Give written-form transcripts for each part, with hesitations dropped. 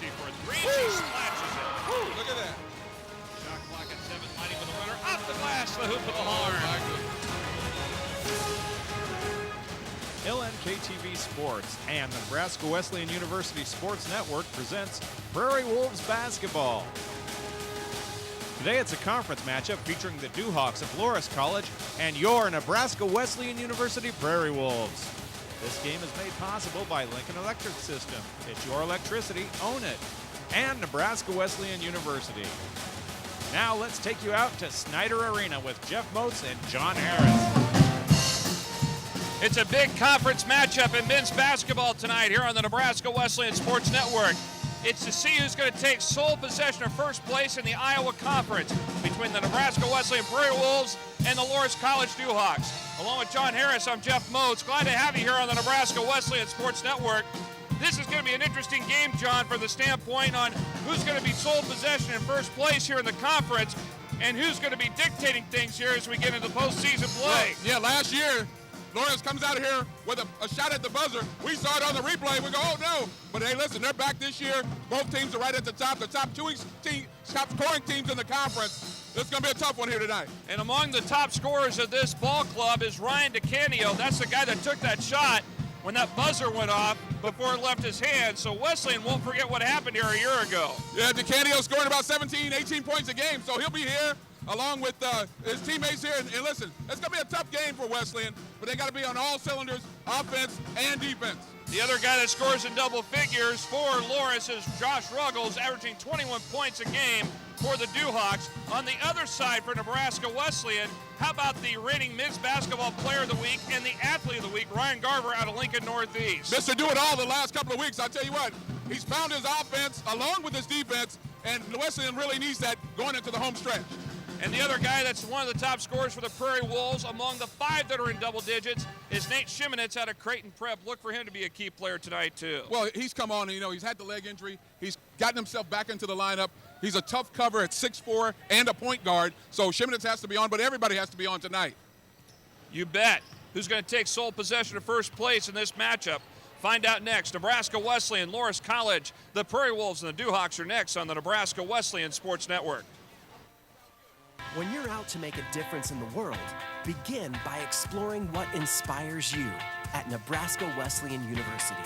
opportunity for a three. She splashes it. Look at that. Shot clock at 7, lighting with the runner. Off the glass, the hoop of the horn. LNKTV Sports and the Nebraska Wesleyan University Sports Network presents Prairie Wolves basketball. Today it's a conference matchup featuring the Dewhawks of Loras College and your Nebraska Wesleyan University Prairie Wolves. This game is made possible by Lincoln Electric System. It's your electricity, own it. And Nebraska Wesleyan University. Now let's take you out to Snyder Arena with Jeff Moats and John Harris. It's a big conference matchup in men's basketball tonight here on the Nebraska Wesleyan Sports Network. It's to see who's going to take sole possession of first place in the Iowa Conference between the Nebraska Wesleyan Prairie Wolves and the Loras College Dewhawks. Along with John Harris, I'm Jeff Moats. Glad to have you here on the Nebraska Wesleyan Sports Network. This is going to be an interesting game, John, from the standpoint on who's going to be sole possession in first place here in the conference and who's going to be dictating things here as we get into postseason play. Yeah, last year, Loras comes out of here with a shot at the buzzer. We saw it on the replay. We go, oh no. But hey, listen, they're back this year. Both teams are right at the top. The top top scoring teams in the conference. This is going to be a tough one here tonight. And among the top scorers of this ball club is Ryan DeCanio. That's the guy that took that shot when that buzzer went off before it left his hand. So Wesleyan won't forget what happened here a year ago. Yeah, DeCanio scoring about 17, 18 points a game. So he'll be here along with his teammates here. And listen, it's going to be a tough game for Wesleyan, but they got to be on all cylinders, offense and defense. The other guy that scores in double figures for Loras is Josh Ruggles, averaging 21 points a game for the Dewhawks. On the other side for Nebraska Wesleyan, how about the reigning men's basketball player of the week and the athlete of the week, Ryan Garver out of Lincoln Northeast. Mr. Do-It-All the last couple of weeks. I tell you what, he's found his offense along with his defense, and Wesleyan really needs that going into the home stretch. And the other guy that's one of the top scorers for the Prairie Wolves among the 5 that are in double digits is Nate Shimonitz out of Creighton Prep. Look for him to be a key player tonight, too. Well, he's come on, he's had the leg injury. He's gotten himself back into the lineup. He's a tough cover at 6'4" and a point guard. So Shimonitz has to be on, but everybody has to be on tonight. You bet. Who's going to take sole possession of first place in this matchup? Find out next. Nebraska Wesleyan, Loras College, the Prairie Wolves, and the Dewhawks are next on the Nebraska Wesleyan Sports Network. When you're out to make a difference in the world, begin by exploring what inspires you at Nebraska Wesleyan University.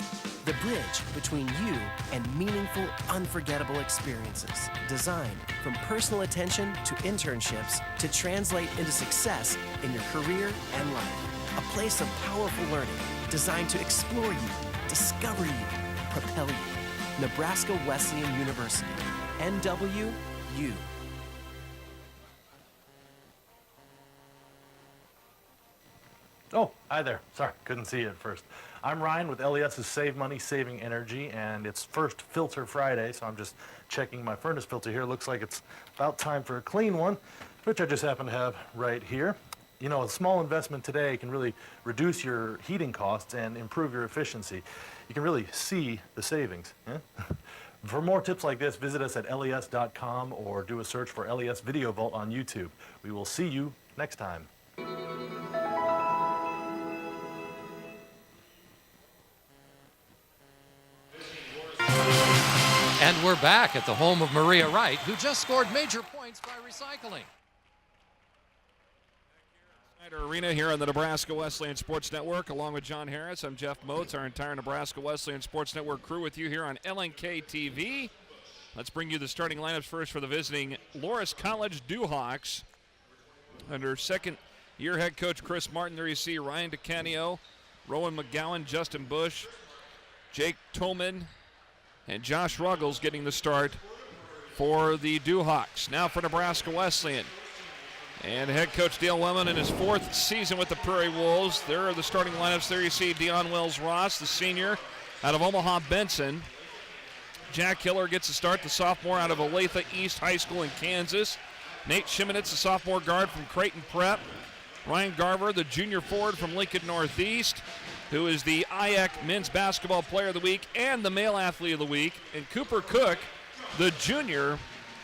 The bridge between you and meaningful, unforgettable experiences. Designed from personal attention to internships to translate into success in your career and life. A place of powerful learning designed to explore you, discover you, propel you. Nebraska Wesleyan University. NWU. Oh, hi there. Sorry, couldn't see you at first. I'm Ryan with LES's Save Money, Saving Energy, and it's first Filter Friday, so I'm just checking my furnace filter here. Looks like it's about time for a clean one, which I just happen to have right here. You know, a small investment today can really reduce your heating costs and improve your efficiency. You can really see the savings. For more tips like this, visit us at les.com or do a search for LES Video Vault on YouTube. We will see you next time. And we're back at the home of Maria Wright, who just scored major points by recycling. Snyder Arena here on the Nebraska Wesleyan Sports Network. Along with John Harris, I'm Jeff Moats, our entire Nebraska Wesleyan Sports Network crew with you here on LNK TV. Let's bring you the starting lineups first for the visiting Loras College Dewhawks. Under second-year head coach Chris Martin, there you see Ryan DeCanio, Rowan McGowan, Justin Bush, Jake Tolman, and Josh Ruggles getting the start for the Dewhawks. Now for Nebraska Wesleyan. And head coach Dale Wellman in his 4th season with the Prairie Wolves. There are the starting lineups. There you see Deion Wells-Ross, the senior out of Omaha Benson. Jack Hiller gets a start, the sophomore out of Olathe East High School in Kansas. Nate Shimonitz, the sophomore guard from Creighton Prep. Ryan Garver, the junior forward from Lincoln Northeast, who is the IAC Men's Basketball Player of the Week and the Male Athlete of the Week. And Cooper Cook, the junior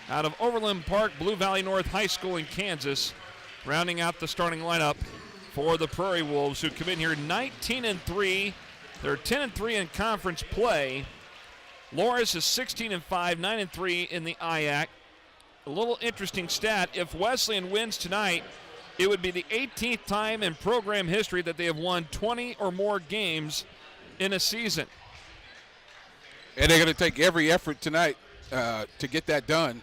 out of Overland Park Blue Valley North High School in Kansas, rounding out the starting lineup for the Prairie Wolves, who come in here 19-3. They're 10-3 in conference play. Loras is 16-5, 9-3 in the IAC. A little interesting stat, if Wesleyan wins tonight, it would be the 18th time in program history that they have won 20 or more games in a season. And they're going to take every effort tonight to get that done.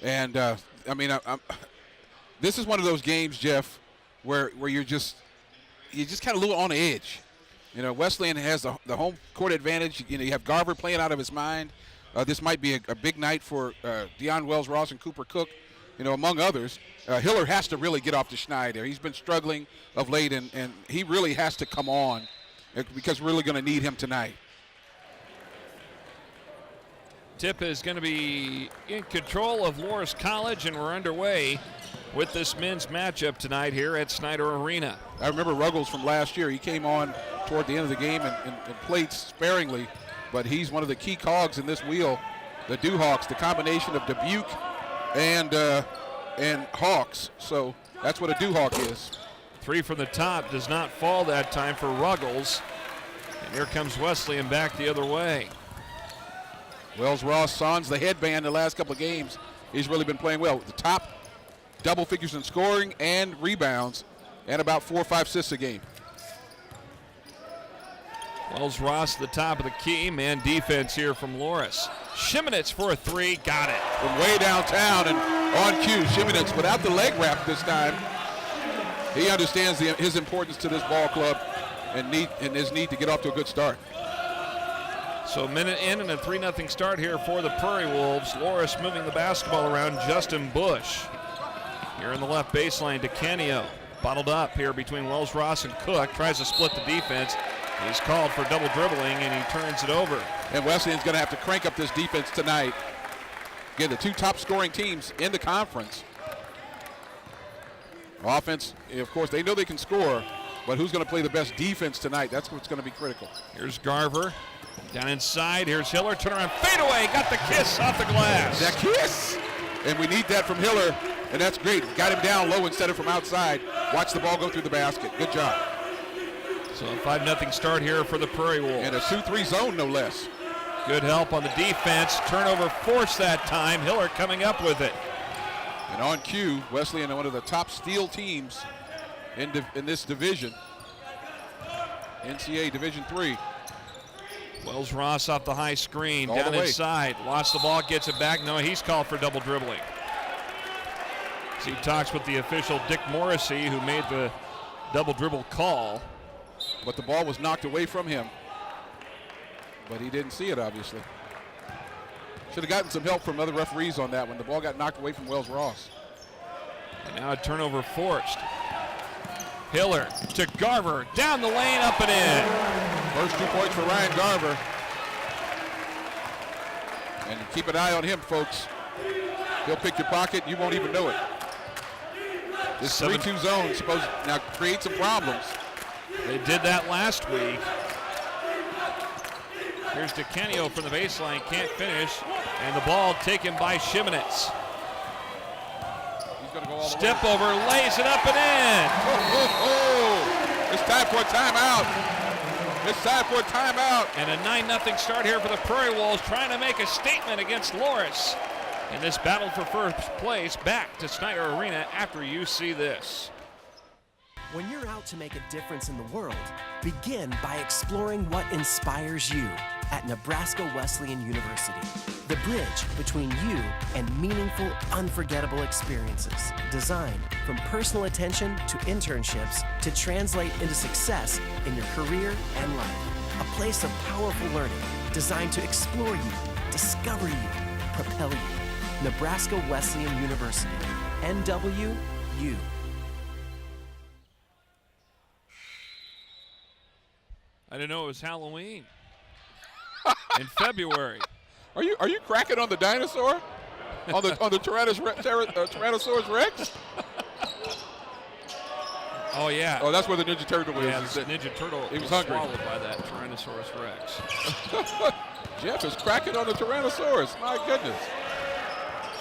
And, this is one of those games, Jeff, where you're just kind of a little on the edge. You know, Wesleyan has the home court advantage. You know, you have Garver playing out of his mind. This might be a big night for Deion Wells-Ross and Cooper Cook, you know, among others. Hiller has to really get off the schneid there. He's been struggling of late, and he really has to come on because we're really going to need him tonight. Tip is going to be in control of Loras College, and we're underway with this men's matchup tonight here at Snyder Arena. I remember Ruggles from last year. He came on toward the end of the game and played sparingly, but he's one of the key cogs in this wheel. The Duhawks, the combination of Dubuque and Hawks. So that's what a Duhawk is. Three from the top does not fall that time for Ruggles. And here comes Wesleyan back the other way. Wells-Ross sans the headband the last couple of games. He's really been playing well. The top double figures in scoring and rebounds, and about 4 or 5 assists a game. Wells-Ross the top of the key. Man defense here from Loras. Shimonitz for a three. Got it. From way downtown and on cue. Shimonitz without the leg wrap this time. He understands his importance to this ball club and his need to get off to a good start. So a minute in and a 3-0 start here for the Prairie Wolves. Loras moving the basketball around. Justin Bush here in the left baseline. DeCanio bottled up here between Wells-Ross and Cook. Tries to split the defense. He's called for double dribbling, and he turns it over. And Wesleyan's going to have to crank up this defense tonight. Again, the two top scoring teams in the conference. Offense, of course, they know they can score, but who's going to play the best defense tonight? That's what's going to be critical. Here's Garver. Down inside, here's Hiller. Turn around, fade away. Got the kiss off the glass. That kiss! And we need that from Hiller, and that's great. Got him down low instead of from outside. Watch the ball go through the basket. Good job. So a 5-0 start here for the Prairie Wolves. And a 2-3 zone, no less. Good help on the defense. Turnover forced that time. Hiller coming up with it. And on cue, Wesleyan, one of the top steal teams in this division. NCAA Division III. Wells-Ross off the high screen. All down the way. inside. Lost the ball, gets it back. No, he's called for double dribbling. So he talks with the official, Dick Morrissey, who made the double dribble call. But the ball was knocked away from him. But he didn't see it, obviously. Should have gotten some help from other referees on that one. The ball got knocked away from Wells-Ross. And now a turnover forced. Hiller to Garver. Down the lane, up and in. First 2 points for Ryan Garver. And keep an eye on him, folks. He'll pick your pocket. You won't even know it. This 3-2 zone is supposed to now create some problems. They did that last week. Here's DeCanio from the baseline, can't finish, and the ball taken by Shimonitz. He's going to go all the Step way. over, lays it up and in. Oh. It's time for a timeout. It's time for a timeout. And a 9-0 start here for the Prairie Wolves, trying to make a statement against Loras in this battle for first place. Back to Snyder Arena after you see this. When you're out to make a difference in the world, begin by exploring what inspires you at Nebraska Wesleyan University. The bridge between you and meaningful, unforgettable experiences. Designed from personal attention to internships to translate into success in your career and life. A place of powerful learning designed to explore you, discover you, propel you. Nebraska Wesleyan University. NWU. I didn't know it was Halloween in February. Are you cracking on the dinosaur? on the Tyrannosaurus Rex? Oh, yeah. Oh, that's where the Ninja Turtle is. Yeah, the Ninja Turtle He was hungry. swallowed by that Tyrannosaurus Rex. Jeff is cracking on the Tyrannosaurus. My goodness.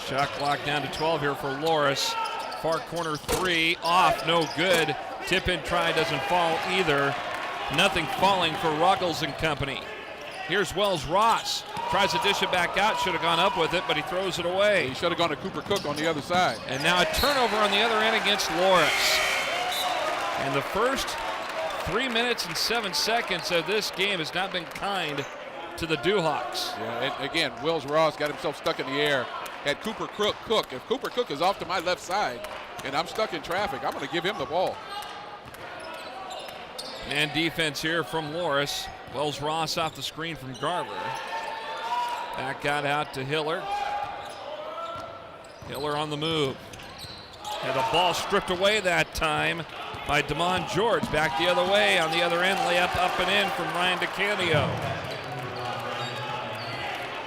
Shot clock down to 12 here for Loras. Far corner three, off, no good. Tip-in try doesn't fall either. Nothing falling for Ruggles and company. Here's Wells Ross. Tries to dish it back out. Should have gone up with it, but he throws it away. He should have gone to Cooper Cook on the other side. And now a turnover on the other end against Loras. And the first 3 minutes and 7 seconds of this game has not been kind to the Dewhawks. Yeah, and again, Wells Ross got himself stuck in the air. Had Cooper Cook. If Cooper Cook is off to my left side and I'm stuck in traffic, I'm going to give him the ball. Man defense here from Loras. Wells Ross off the screen from Garver. Back out to Hiller. Hiller on the move. And the ball stripped away that time by Damon George. Back the other way on the other end. Layup up and in from Ryan DeCanio.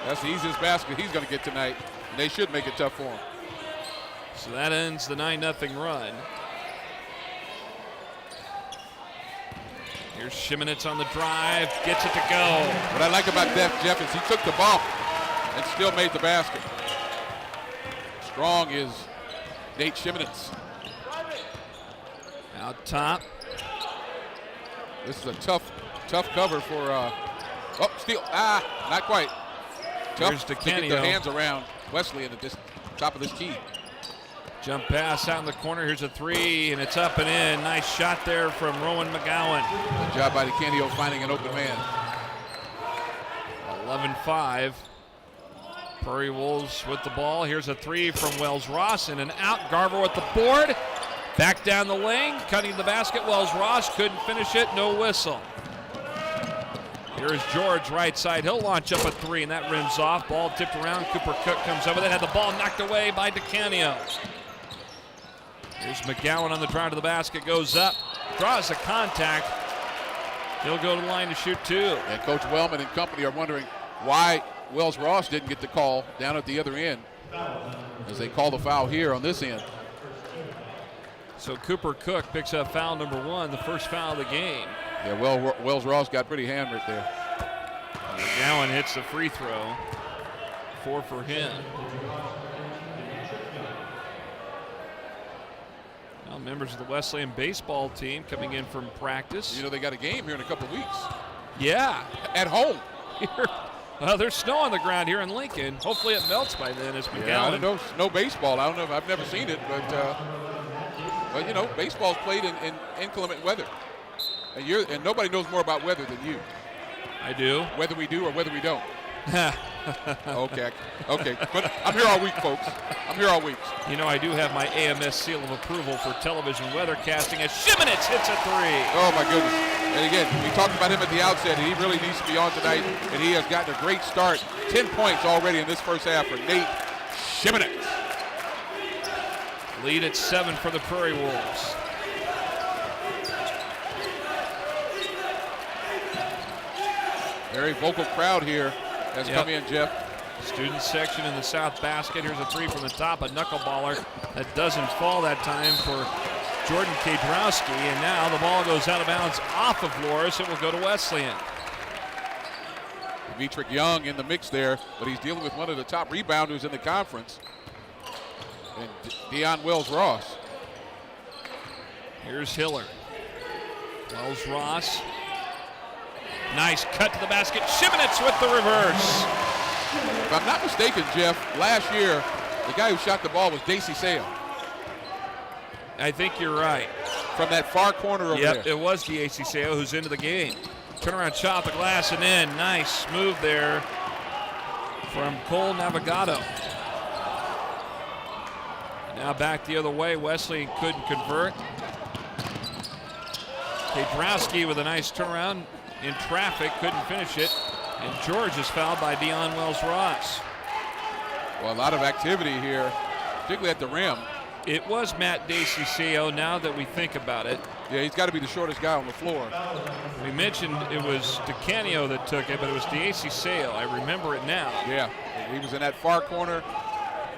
That's the easiest basket he's going to get tonight. And they should make it tough for him. So that ends the 9-0 run. Here's Shimonitz on the drive, gets it to go. What I like about Jeff is he took the bump and still made the basket. Strong is Nate Shimonitz. Out top. This is a tough cover for, steal. Not quite. Here's Tough to DeCanio. get the hands around Wesley at the top of this key. Jump pass out in the corner. Here's a three, and it's up and in. Nice shot there from Rowan McGowan. Good job by DeCanio finding an open man. 11-5. Prairie Wolves with the ball. Here's a three from Wells Ross, and an out. Garver with the board. Back down the lane, cutting the basket. Wells Ross couldn't finish it. No whistle. Here's George right side. He'll launch up a three, and that rims off. Ball tipped around. Cooper Cook comes over. They had the ball knocked away by DeCanio. Here's McGowan on the drive to the basket. Goes up. Draws a contact. He'll go to the line to shoot two. And Coach Wellman and company are wondering why Wells Ross didn't get the call down at the other end as they call the foul here on this end. So Cooper Cook picks up foul number one, the first foul of the game. Yeah, Wells Ross got pretty hammered there. McGowan hits the free throw. 4 for him. Well, members of the Wesleyan baseball team coming in from practice. You know, they got a game here in a couple of weeks. Yeah. At home. There's snow on the ground here in Lincoln. Hopefully it melts by then as McGowan. Yeah, I don't know. No baseball. I don't know. I've never seen it, but you know, baseball's played in inclement weather. And nobody knows more about weather than you. I do. Whether we do or whether we don't. Okay. But I'm here all week, folks. I'm here all week. You know, I do have my AMS seal of approval for television weathercasting as Shimonitz hits a three. Oh, my goodness. And again, we talked about him at the outset, and he really needs to be on tonight, and he has gotten a great start. 10 points already in this first half for Nate Shimonitz. Lead at 7 for the Prairie Wolves. Very vocal crowd here has come in, Jeff. Student section in the south basket. Here's a three from the top, a knuckleballer that doesn't fall that time for Jordan Kadrowski. And now the ball goes out of bounds off of Loras. It will go to Wesleyan. Dietrich Young in the mix there, but he's dealing with one of the top rebounders in the conference. And Deion Wells Ross. Here's Hiller. Wells Ross. Nice cut to the basket. Shimonitz with the reverse. If I'm not mistaken, Jeff, last year, the guy who shot the ball was Dacey Sale. I think you're right. From that far corner over there. Yep, it was Dacey Sale who's into the game. Turnaround shot, the glass and in. Nice move there from Cole Navigado. Now back the other way. Wesleyan couldn't convert. Kadrowski with a nice turnaround in traffic, couldn't finish it. And George is fouled by Deion Wells Ross. Well, a lot of activity here, particularly at the rim. It was Matt DeCiccio now that we think about it. Yeah, he's got to be the shortest guy on the floor. We mentioned it was DeCanio that took it, but it was DeCiccio. I remember it now. Yeah, he was in that far corner.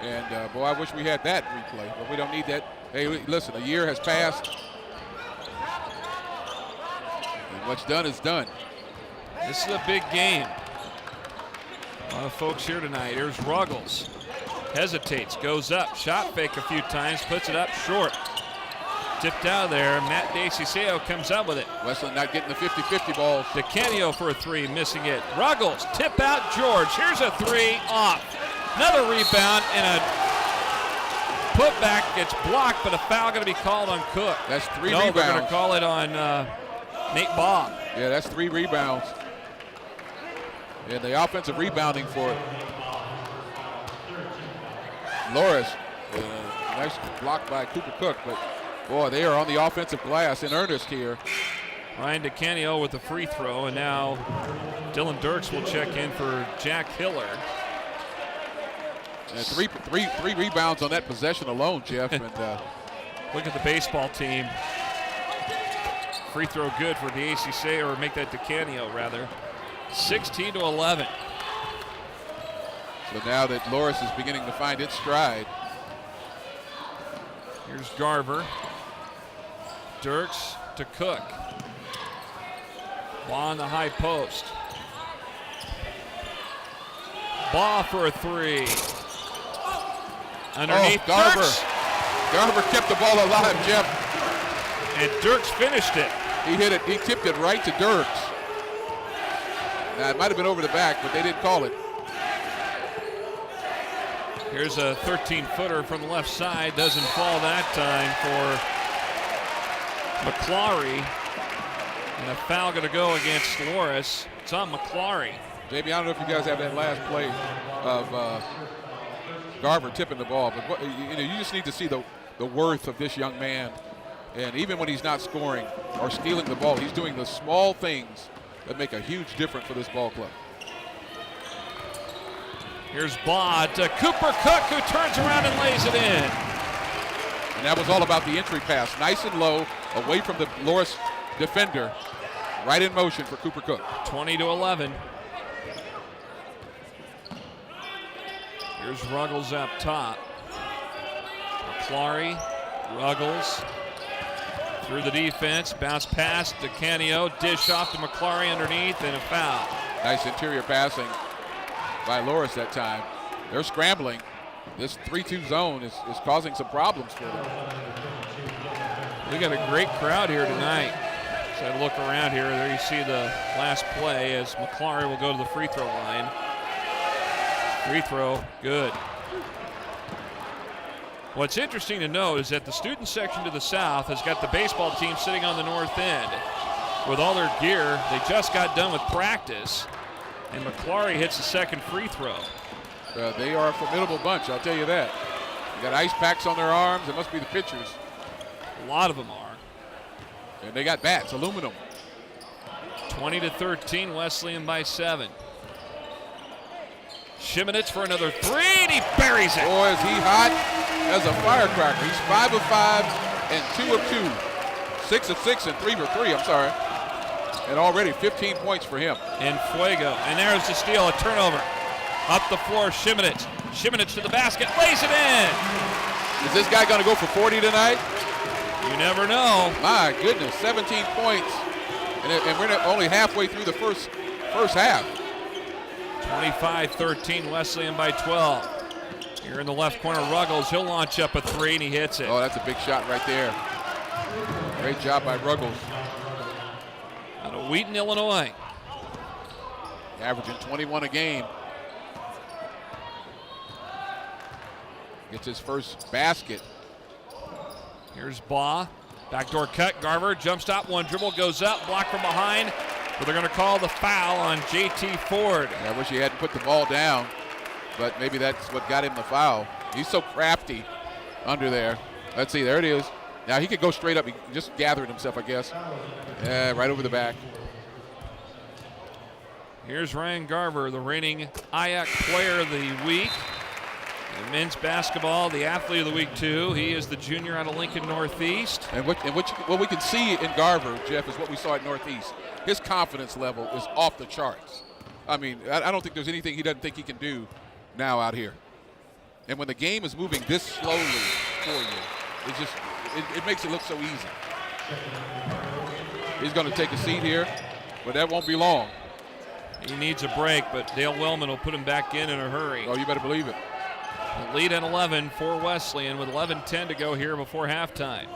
And, boy, I wish we had that replay, but we don't need that. Hey, listen, a year has passed. And what's done is done. This is a big game. A lot of folks here tonight. Here's Ruggles. Hesitates, goes up, shot fake a few times, puts it up short. Tipped out of there. Matt DeCiceo comes up with it. Wesleyan not getting the 50-50 balls. DeCanio for a three, missing it. Ruggles, tip out George. Here's a three, off. Another rebound and a putback gets blocked, but a foul going to be called on Cook. That's three rebounds. rebounds. They're going to call it on Nate Baugh. Yeah, that's 3 rebounds. And the offensive rebounding for Loras. Nice block by Cooper Cook, but boy, they are on the offensive glass in earnest here. Ryan DeCanio with the free throw, and now Dylan Dirks will check in for Jack Hiller. And three rebounds on that possession alone, Jeff. And look at the baseball team. Free throw good for DACC, or make that DeCanio rather. 16-11. So now that Loras is beginning to find its stride. Here's Garver. Dirks to Cook. Baugh on the high post. Baugh for a three. Underneath Garver. Dirks. Garver kept the ball alive, Jeff. And Dirks finished it. He hit it. He tipped it right to Dirks. Now, it might have been over the back, but they didn't call it. Here's a 13-footer from the left side. Doesn't fall that time for McClary. And a foul going to go against Loras. It's on McClary. JB, I don't know if you guys have that last play of Garver tipping the ball, but you just need to see the worth of this young man. And even when he's not scoring or stealing the ball, he's doing the small things that make a huge difference for this ball club. Here's Baugh to Cooper Cook, who turns around and lays it in. And that was all about the entry pass. Nice and low, away from the Loras defender. Right in motion for Cooper Cook. 20-11. Here's Ruggles up top. McClary, Ruggles through the defense. Bounce pass to DeCanio. Dish off to McClary underneath, and a foul. Nice interior passing by Loras that time. They're scrambling. This 3-2 zone is causing some problems for them. We got a great crowd here tonight. So I look around here. There you see the last play as McClary will go to the free throw line. Free throw, good. What's interesting to note is that the student section to the south has got the baseball team sitting on the north end with all their gear. They just got done with practice, and McClary hits the second free throw. They are a formidable bunch, I'll tell you that. They got ice packs on their arms. It must be the pitchers. A lot of them are. And they got bats, aluminum. 20-13, Wesleyan by 7. Shimonitz for another three, and he buries it. Boy, is he hot as a firecracker. He's 5 of 5 and 2 of 2. 6 of 6 and 3 for 3, I'm sorry. And already 15 points for him. And Fuego, and there's the steal, a turnover. Up the floor, Shimonitz. Shimonitz to the basket, lays it in. Is this guy going to go for 40 tonight? You never know. My goodness, 17 points. And we're only halfway through the first half. 25-13, Wesleyan by 12. Here in the left corner, Ruggles, he'll launch up a three, and he hits it. Oh, that's a big shot right there. Great job by Ruggles. Out of Wheaton, Illinois. Averaging 21 a game. Gets his first basket. Here's Baugh. Backdoor cut. Garver, jump stop, one dribble, goes up, blocked from behind. But they're going to call the foul on J.T. Ford. Yeah, I wish he hadn't put the ball down, but maybe that's what got him the foul. He's so crafty under there. Let's see, there it is. Now he could go straight up. He just gathered himself, I guess. Yeah, right over the back. Here's Ryan Garver, the reigning IAC Player of the Week. In men's basketball, the Athlete of the Week, too. He is the junior out of Lincoln Northeast. And what we can see in Garver, Jeff, is what we saw at Northeast. His confidence level is off the charts. I mean, I don't think there's anything he doesn't think he can do now out here. And when the game is moving this slowly for you, it makes it look so easy. He's going to take a seat here, but that won't be long. He needs a break, but Dale Wellman will put him back in a hurry. Oh, you better believe it. The lead at 11 for Wesleyan with 11:10 to go here before halftime.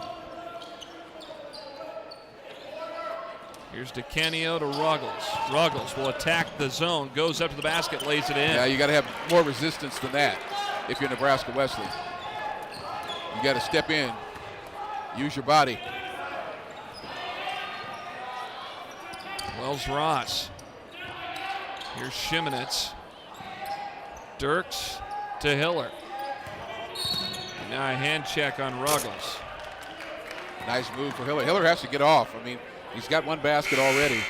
Here's DeCanio to Ruggles. Ruggles will attack the zone, goes up to the basket, lays it in. Yeah, you got to have more resistance than that if you're Nebraska Wesley. You got to step in, use your body. Wells Ross. Here's Shimonitz. Dirks to Hiller. And now a hand check on Ruggles. Nice move for Hiller. Hiller has to get off. I mean, he's got one basket already,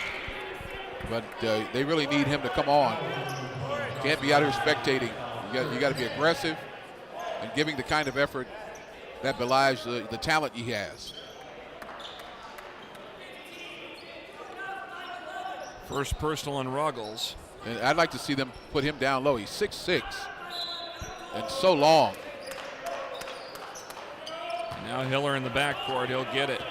but they really need him to come on. Can't be out here spectating. You got to be aggressive and giving the kind of effort that belies the talent he has. First personal on Ruggles. And I'd like to see them put him down low. He's 6'6" and so long. Now Hiller in the backcourt. He'll get it.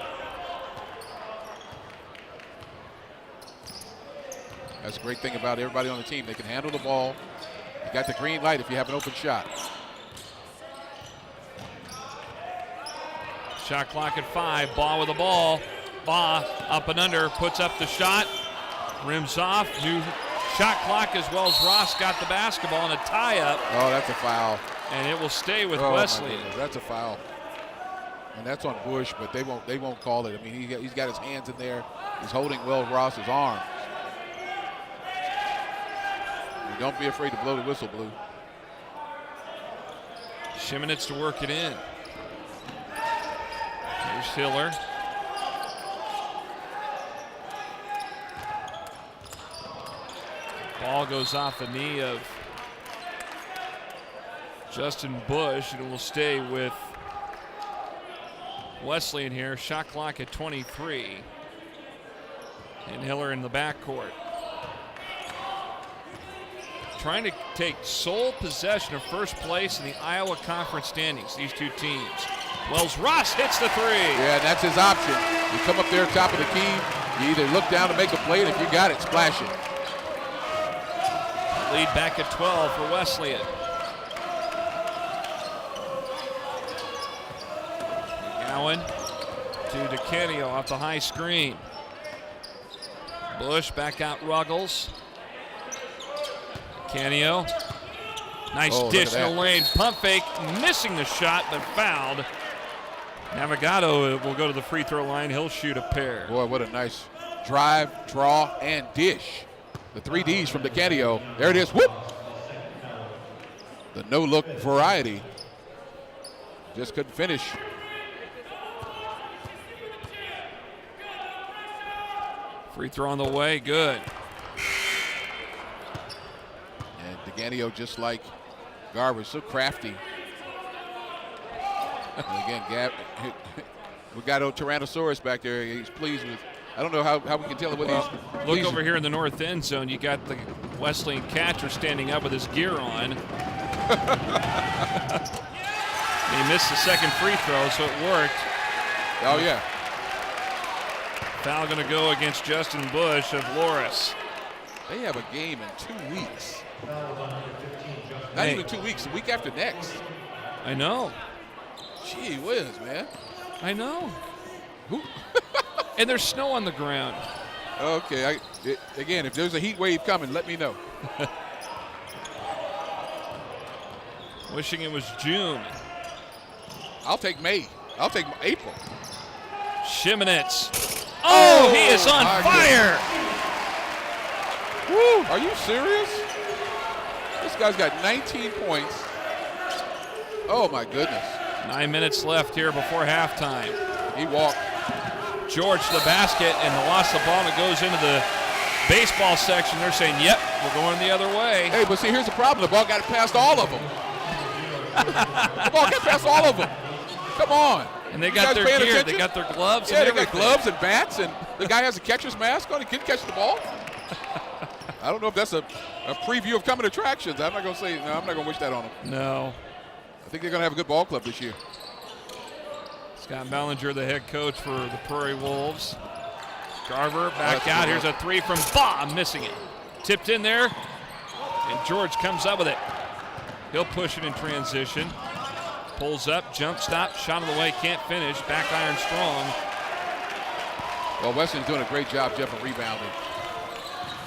That's a great thing about everybody on the team. They can handle the ball. You got the green light if you have an open shot. Shot clock at 5. Ball with the ball. Ba up and under. Puts up the shot. Rims off. New shot clock as Wells Ross got the basketball and a tie-up. Oh, that's a foul. And it will stay with Oh, Wesley. That's a foul. And that's on Bush, but they won't call it. I mean, he's got his hands in there. He's holding Wells Ross's arm. And don't be afraid to blow the whistle, Blue. Shimonitz to work it in. Here's Hiller. Ball goes off the knee of Justin Bush, and it will stay with Wesley in here. Shot clock at 23. And Hiller in the backcourt. Trying to take sole possession of first place in the Iowa Conference standings, these two teams. Wells Ross hits the three. Yeah, that's his option. You come up there top of the key, you either look down to make a play, and if you got it, splash it. Lead back at 12 for Wesleyan. Gowan to DeCanio off the high screen. Bush back out Ruggles. DeCanio. Nice dish in the lane. Pump fake, missing the shot, but fouled. Navigado will go to the free throw line. He'll shoot a pair. Boy, what a nice drive, draw, and dish. The 3 Ds from DeCanio. There it is. Whoop! The no-look variety. Just couldn't finish. Free throw on the way. Good. And DeCanio, just like Garber, so crafty. And again, we got old Tyrannosaurus back there. He's pleased with. I don't know how we can tell whether he's. Look over here in the north end zone. You got the Wesleyan catcher standing up with his gear on. He missed the second free throw, so it worked. Oh, yeah. Foul going to go against Justin Bush of Loras. They have a game in 2 weeks. Not even 2 weeks, the week after next. I know. Gee whiz, man. I know. And there's snow on the ground. Okay, again, if there's a heat wave coming, let me know. Wishing it was June. I'll take May. I'll take April. Shimonitz. Oh, he is on fire. Woo, are you serious? This guy's got 19 points. Oh, my goodness. 9 minutes left here before halftime. He walked. George to the basket, and the loss of the ball, and it goes into the baseball section. They're saying, yep, we're going the other way. Hey, but see, here's the problem. The ball got past all of them. The ball got past all of them. Come on. And they got their gear. Attention? They got their gloves and everything. They got gloves and bats, and the guy has a catcher's mask on. He couldn't catch the ball. I don't know if that's a preview of coming attractions. I'm not going to say, no, I'm not going to wish that on them. No. I think they're going to have a good ball club this year. Scott Ballinger, the head coach for the Prairie Wolves. Garver back out. Here's a three from Baugh, missing it. Tipped in there, and George comes up with it. He'll push it in transition. Pulls up, jump stop, shot of the way, can't finish. Back iron strong. Well, Wesleyan's doing a great job, Jeff, of rebounding.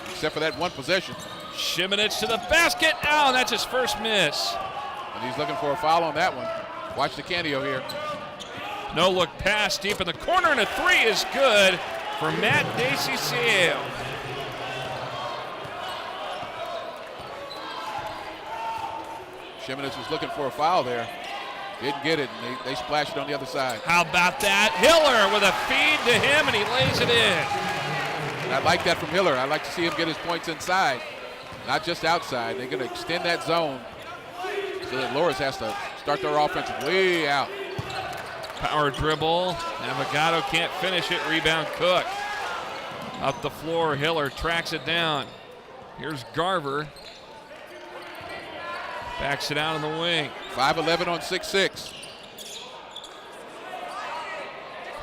Except for that one possession. Shimonich to the basket. Oh, that's his first miss. And he's looking for a foul on that one. Watch the Candio here. No look pass deep in the corner, and a three is good for Matt DeCiccio. Shimonich was looking for a foul there. Didn't get it, and they splashed it on the other side. How about that? Hiller with a feed to him, and he lays it in. And I like that from Hiller. I like to see him get his points inside, not just outside. They're going to extend that zone so that Loras has to start their offense way out. Power dribble. Navigado can't finish it. Rebound Cook. Up the floor, Hiller tracks it down. Here's Garver. Backs it out on the wing. 5'11" on 6'6".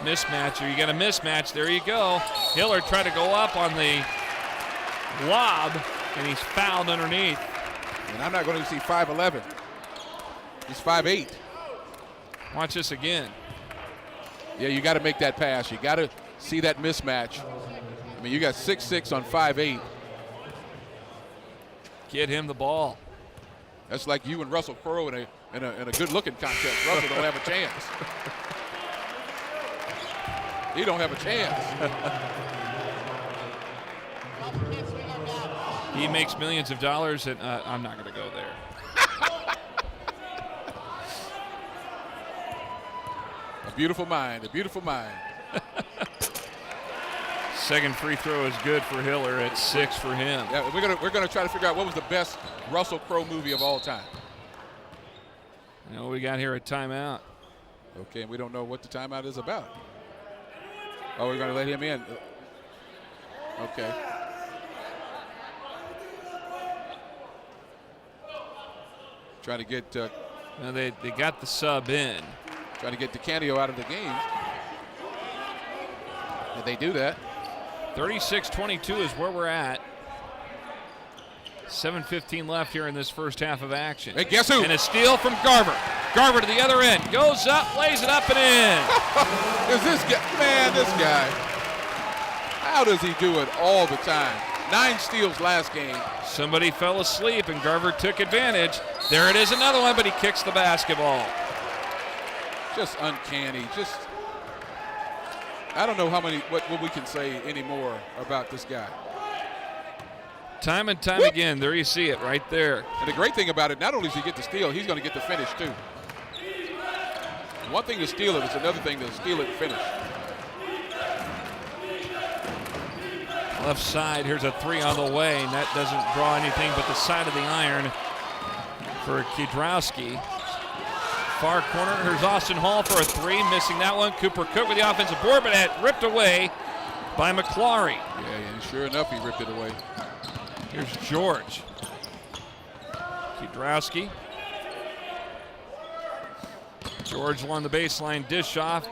Mismatch, or you got a mismatch. There you go. Hiller tried to go up on the lob, and he's fouled underneath. And I'm not going to see 5'11". He's 5'8". Watch this again. Yeah, you got to make that pass. You got to see that mismatch. I mean, you got 6'6" on 5'8". Get him the ball. That's like you and Russell Crowe in a good-looking contest. Russell don't have a chance. He don't have a chance. He makes millions of dollars, and I'm not going to go there. A beautiful mind, a beautiful mind. Second free throw is good for Hiller. It's 6 for him. Yeah, we're gonna try to figure out what was the best Russell Crowe movie of all time. You know, we got here a timeout. Okay, and we don't know what the timeout is about. Oh, we're gonna let him in. Okay. Trying to get. Now they got the sub in. Trying to get DeCandio out of the game. Did they do that? 36-22 is where we're at. 7:15 left here in this first half of action. Hey, guess who? And a steal from Garver. Garver to the other end. Goes up, lays it up and in. Is this guy? Man, this guy. How does he do it all the time? 9 steals last game. Somebody fell asleep and Garver took advantage. There it is, another one, but he kicks the basketball. Just uncanny. Just, I don't know what we can say anymore about this guy. Time and time again, there you see it right there. And the great thing about it, not only does he get the steal, he's going to get the finish too. One thing to steal it, it's another thing to steal it and finish. Left side, here's a three on the way, and that doesn't draw anything but the side of the iron for Kiedrowski. Far corner, here's Austin Hall for a three, missing that one. Cooper Cook with the offensive board, but that ripped away by McClary. Yeah, and sure enough, he ripped it away. Here's George. Kiedrowski. George along the baseline, dish off,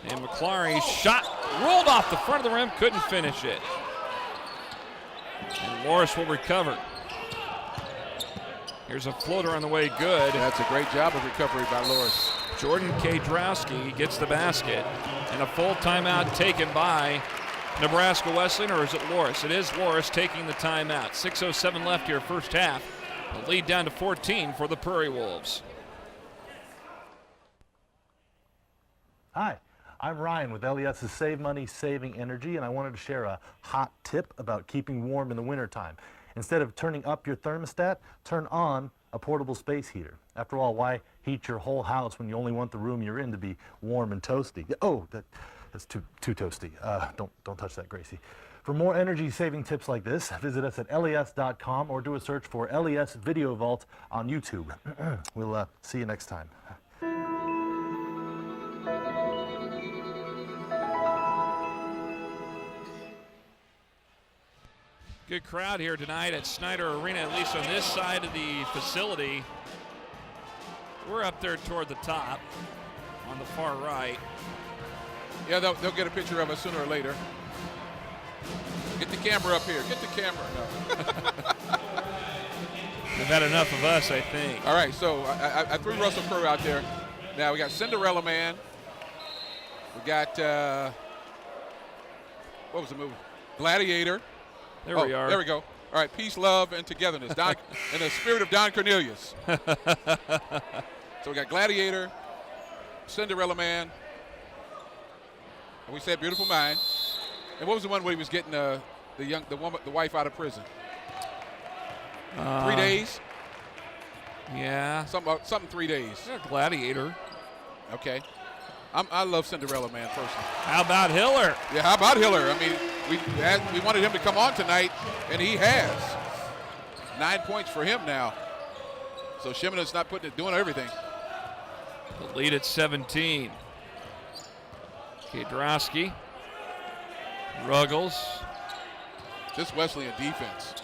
and McClary shot rolled off the front of the rim, couldn't finish it. And Loras will recover. Here's a floater on the way, good. That's a great job of recovery by Loras. Jordan Kiedrowski gets the basket, and a full timeout taken by Nebraska Wesleyan, or is it Loras? It is Loras taking the timeout. 6:07 left here, first half. The lead down to 14 for the Prairie Wolves. Hi, I'm Ryan with LES's Save Money, Saving Energy, and I wanted to share a hot tip about keeping warm in the wintertime. Instead of turning up your thermostat, turn on a portable space heater. After all, why heat your whole house when you only want the room you're in to be warm and toasty? Oh, that's too toasty. Don't touch that, Gracie. For more energy-saving tips like this, visit us at les.com or do a search for LES Video Vault on YouTube. We'll see you next time. Good crowd here tonight at Snyder Arena, at least on this side of the facility. We're up there toward the top on the far right. Yeah, they'll get a picture of us sooner or later. Get the camera up here. Get the camera. No. They've had enough of us, I think. All right, so I threw Russell Crowe out there. Now we got Cinderella Man. We got what was the movie? Gladiator. There we are. There we go. All right, peace, love, and togetherness. Don, in the spirit of Don Cornelius. So we got Gladiator, Cinderella Man, and we said Beautiful Mind. And what was the one where he was getting the wife out of prison? 3 days. Yeah. Something 3 days. Yeah, Gladiator. Okay. I love Cinderella Man personally. How about Hiller? Yeah, how about Hiller? I mean, we wanted him to come on tonight, and he has. 9 points for him now. So Shimonet's not doing everything. The lead at 17. Kiedrowski. Ruggles. This Wesleyan defense.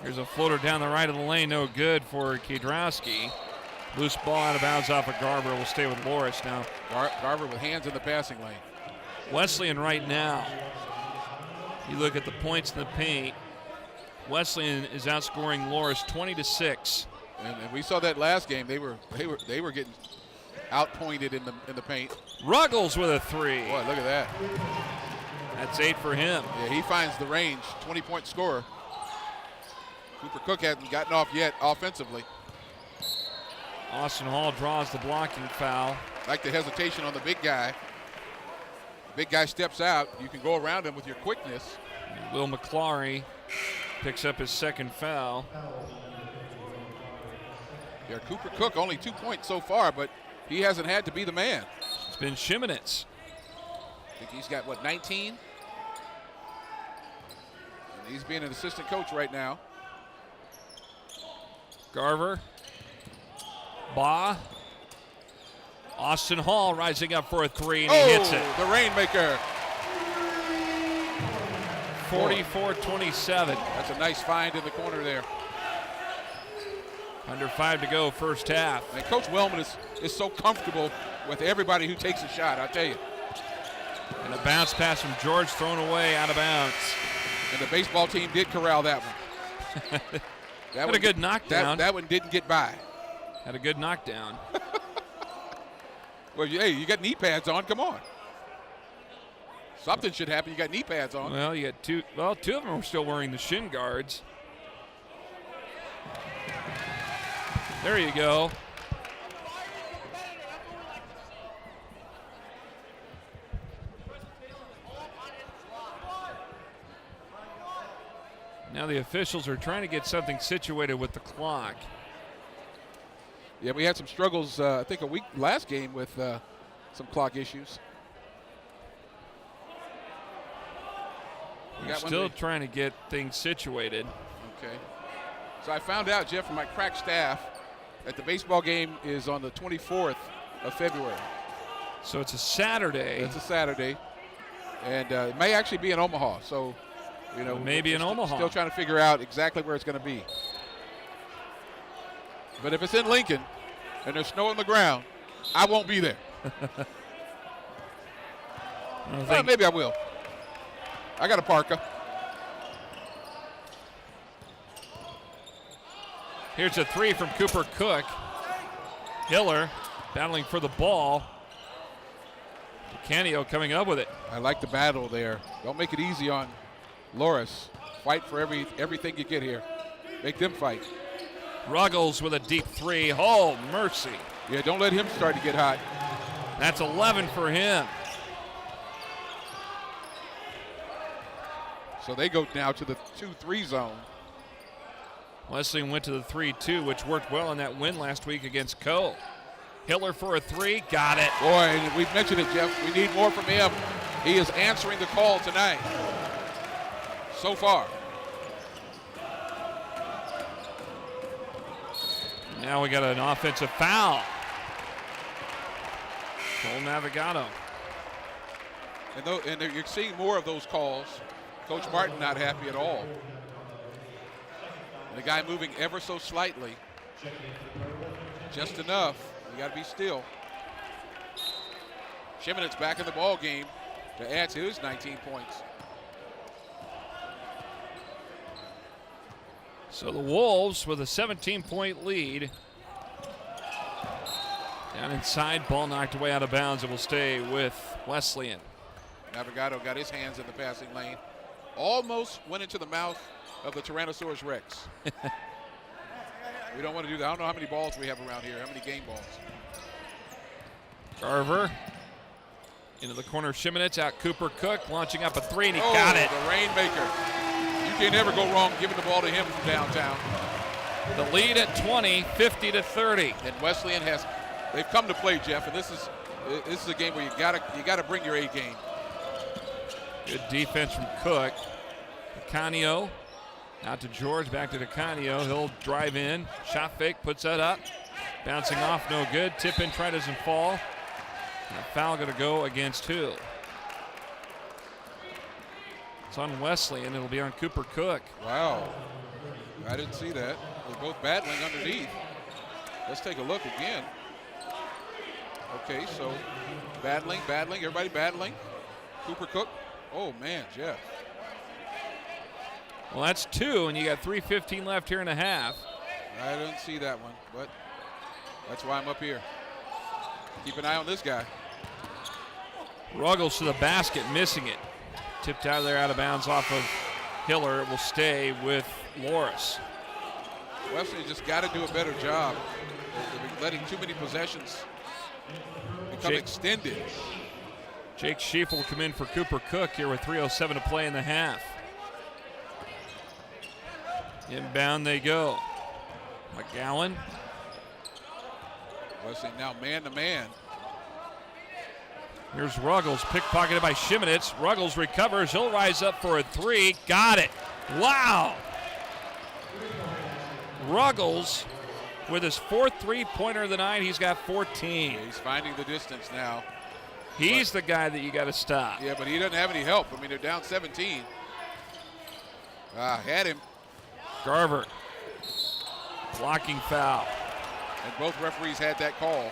Here's a floater down the right of the lane. No good for Kiedrowski. Loose ball out of bounds off of Garber. Will stay with Loras now. Garber with hands in the passing lane. Wesleyan right now. You look at the points in the paint. Wesleyan is outscoring Loras 20-6. And we saw that last game. They were getting outpointed in the paint. Ruggles with a three. Boy, look at that. That's 8 for him. Yeah, he finds the range. 20-point scorer. Cooper Cook hasn't gotten off yet offensively. Austin Hall draws the blocking foul. Like the hesitation on the big guy. Big guy steps out. You can go around him with your quickness. Will McClary picks up his second foul. Yeah, Cooper Cook only 2 points so far, but he hasn't had to be the man. It's been Shimonetz. I think he's got, 19? And he's being an assistant coach right now. Garver. Baugh. Austin Hall rising up for a three, and he hits it. The Rainmaker. 44-27. That's a nice find in the corner there. Under 5 to go, first half. And Coach Wellman is so comfortable with everybody who takes a shot, I'll tell you. And a bounce pass from George thrown away out of bounds. And the baseball team did corral that one. Had a good knockdown. That one didn't get by. Had a good knockdown. Well, hey, you got knee pads on. Come on. Something should happen. You got knee pads on. Well, you got two. Well, 2 of them are still wearing the shin guards. There you go. Now the officials are trying to get something situated with the clock. Yeah, we had some struggles, I think, last game with some clock issues. We're still trying to get things situated. Okay. So I found out, Jeff, from my crack staff, that the baseball game is on the 24th of February. So it's a Saturday. It's a Saturday. And it may actually be in Omaha. So, maybe in Omaha. Still trying to figure out exactly where it's going to be. But if it's in Lincoln and there's snow on the ground, I won't be there. Maybe I will. I got a parka. Here's a three from Cooper Cook. Hiller battling for the ball. DeCanio coming up with it. I like the battle there. Don't make it easy on Loras. Fight for everything you get here. Make them fight. Ruggles with a deep three. Oh, mercy. Yeah, don't let him start to get hot. That's 11 for him. So they go now to the 2-3 zone. Wesleyan went to the 3-2, which worked well in that win last week against Cole. Hiller for a three. Got it. Boy, and we've mentioned it, Jeff. We need more from him. He is answering the call tonight. So far. Now we got an offensive foul. Cole Navigado. And you're seeing more of those calls. Coach Martin not happy at all. And the guy moving ever so slightly. Just enough. You got to be still. Shimonet's back in the ball game to add to his 19 points. So the Wolves with a 17-point lead. Down inside, ball knocked away out of bounds. It will stay with Wesleyan. Navigado got his hands in the passing lane. Almost went into the mouth of the Tyrannosaurus Rex. We don't want to do that. I don't know how many balls we have around here, how many game balls. Garver into the corner. Shimonitz out. Cooper Cook launching up a three, and he got it. The rainmaker. You can't ever go wrong giving the ball to him from downtown. The lead at 20, 50-30. And Wesleyan they've come to play, Jeff, and this is a game where you gotta bring your A game. Good defense from Cook. Canio out to George, back to Canio. He'll drive in. Shot fake, puts that up. Bouncing off, no good. Tip in, try doesn't fall. And a foul going to go against who? It's on Wesley, and it'll be on Cooper Cook. Wow. I didn't see that. They're both battling underneath. Let's take a look again. Okay, so battling, everybody battling. Cooper Cook. Oh, man, Jeff. Well, that's two, and you got 3:15 left here in a half. I didn't see that one, but that's why I'm up here. Keep an eye on this guy. Ruggles to the basket, missing it. Tipped out of there, out of bounds off of Hiller. It will stay with Loras. Wesley just got to do a better job. They're letting too many possessions become extended. Jake Schief will come in for Cooper Cook here with 3:07 to play in the half. Inbound they go. McGowan. Wesley now man-to-man. Here's Ruggles, pickpocketed by Shimonitz. Ruggles recovers. He'll rise up for a three. Got it. Wow. Ruggles with his fourth three-pointer of the night. He's got 14. Yeah, he's finding the distance now. He's the guy that you got to stop. Yeah, but he doesn't have any help. I mean, they're down 17. Had him. Garver. Blocking foul. And both referees had that call.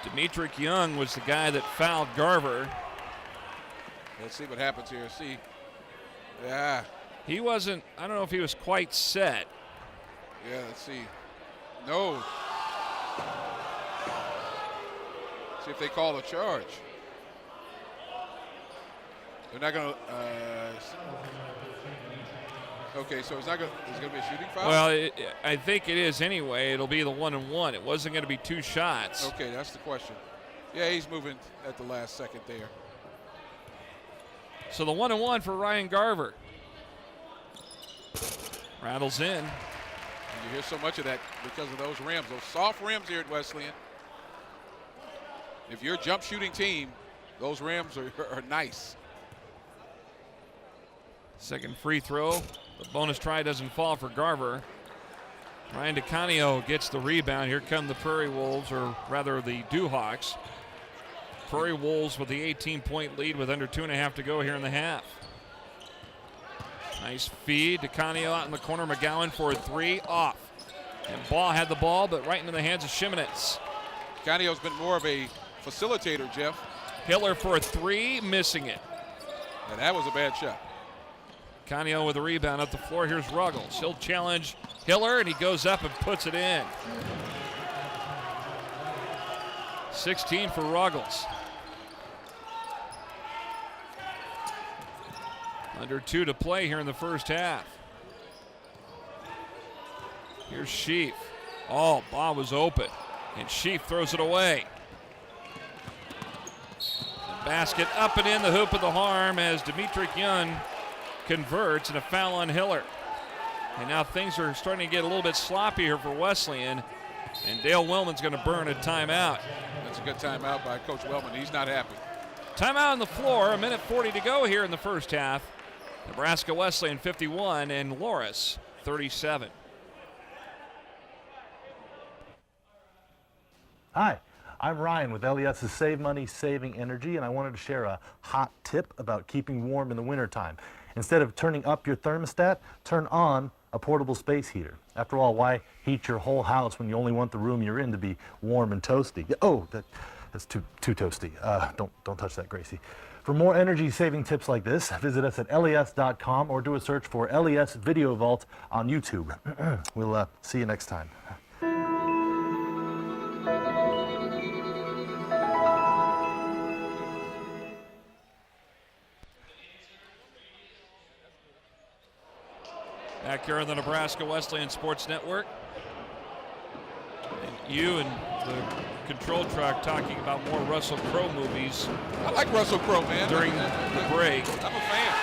Demetric Young was the guy that fouled Garver. Let's see what happens here. See. Yeah. He wasn't, I don't know if he was quite set. Yeah, let's see. No. See if they call a charge. They're not going to. Okay, so it's going to be a shooting foul? Well, I think it is anyway. It'll be the 1-and-1. It wasn't going to be two shots. Okay, that's the question. Yeah, he's moving at the last second there. So the 1-and-1 for Ryan Garver. Rattles in. And you hear so much of that because of those rims, those soft rims here at Wesleyan. If you're a jump shooting team, those rims are nice. Second free throw. The bonus try doesn't fall for Garver. Ryan DeCanio gets the rebound. Here come the Prairie Wolves, or rather the Dewhawks. Prairie Wolves with the 18-point lead with under 2.5 to go here in the half. Nice feed. DeCanio out in the corner. McGowan for a three. Off. And Ball had the ball, but right into the hands of Shimonitz. Canio's been more of a facilitator, Jeff. Hiller for a three. Missing it. And that was a bad shot. Canio with a rebound up the floor. Here's Ruggles. He'll challenge Hiller, and he goes up and puts it in. 16 for Ruggles. Under 2 to play here in the first half. Here's Schief. Oh, Bob was open, and Schief throws it away. The basket up and in the hoop of the harm as Demetric Young converts, and a foul on Hiller. And now things are starting to get a little bit sloppy here for Wesleyan, and Dale Wellman's going to burn a timeout. That's a good timeout by Coach Wellman. He's not happy. Timeout on the floor, 1:40 to go here in the first half. Nebraska Wesleyan 51 and Loras 37. Hi, I'm Ryan with LES's Save Money, Saving Energy, and I wanted to share a hot tip about keeping warm in the wintertime. Instead of turning up your thermostat, turn on a portable space heater. After all, why heat your whole house when you only want the room you're in to be warm and toasty? Oh, that's too toasty. Don't touch that, Gracie. For more energy-saving tips like this, visit us at les.com or do a search for LES Video Vault on YouTube. We'll see you next time. Back here on the Nebraska Wesleyan Sports Network. And you and the control truck talking about more Russell Crowe movies. I like Russell Crowe, man. During the break. I'm a fan.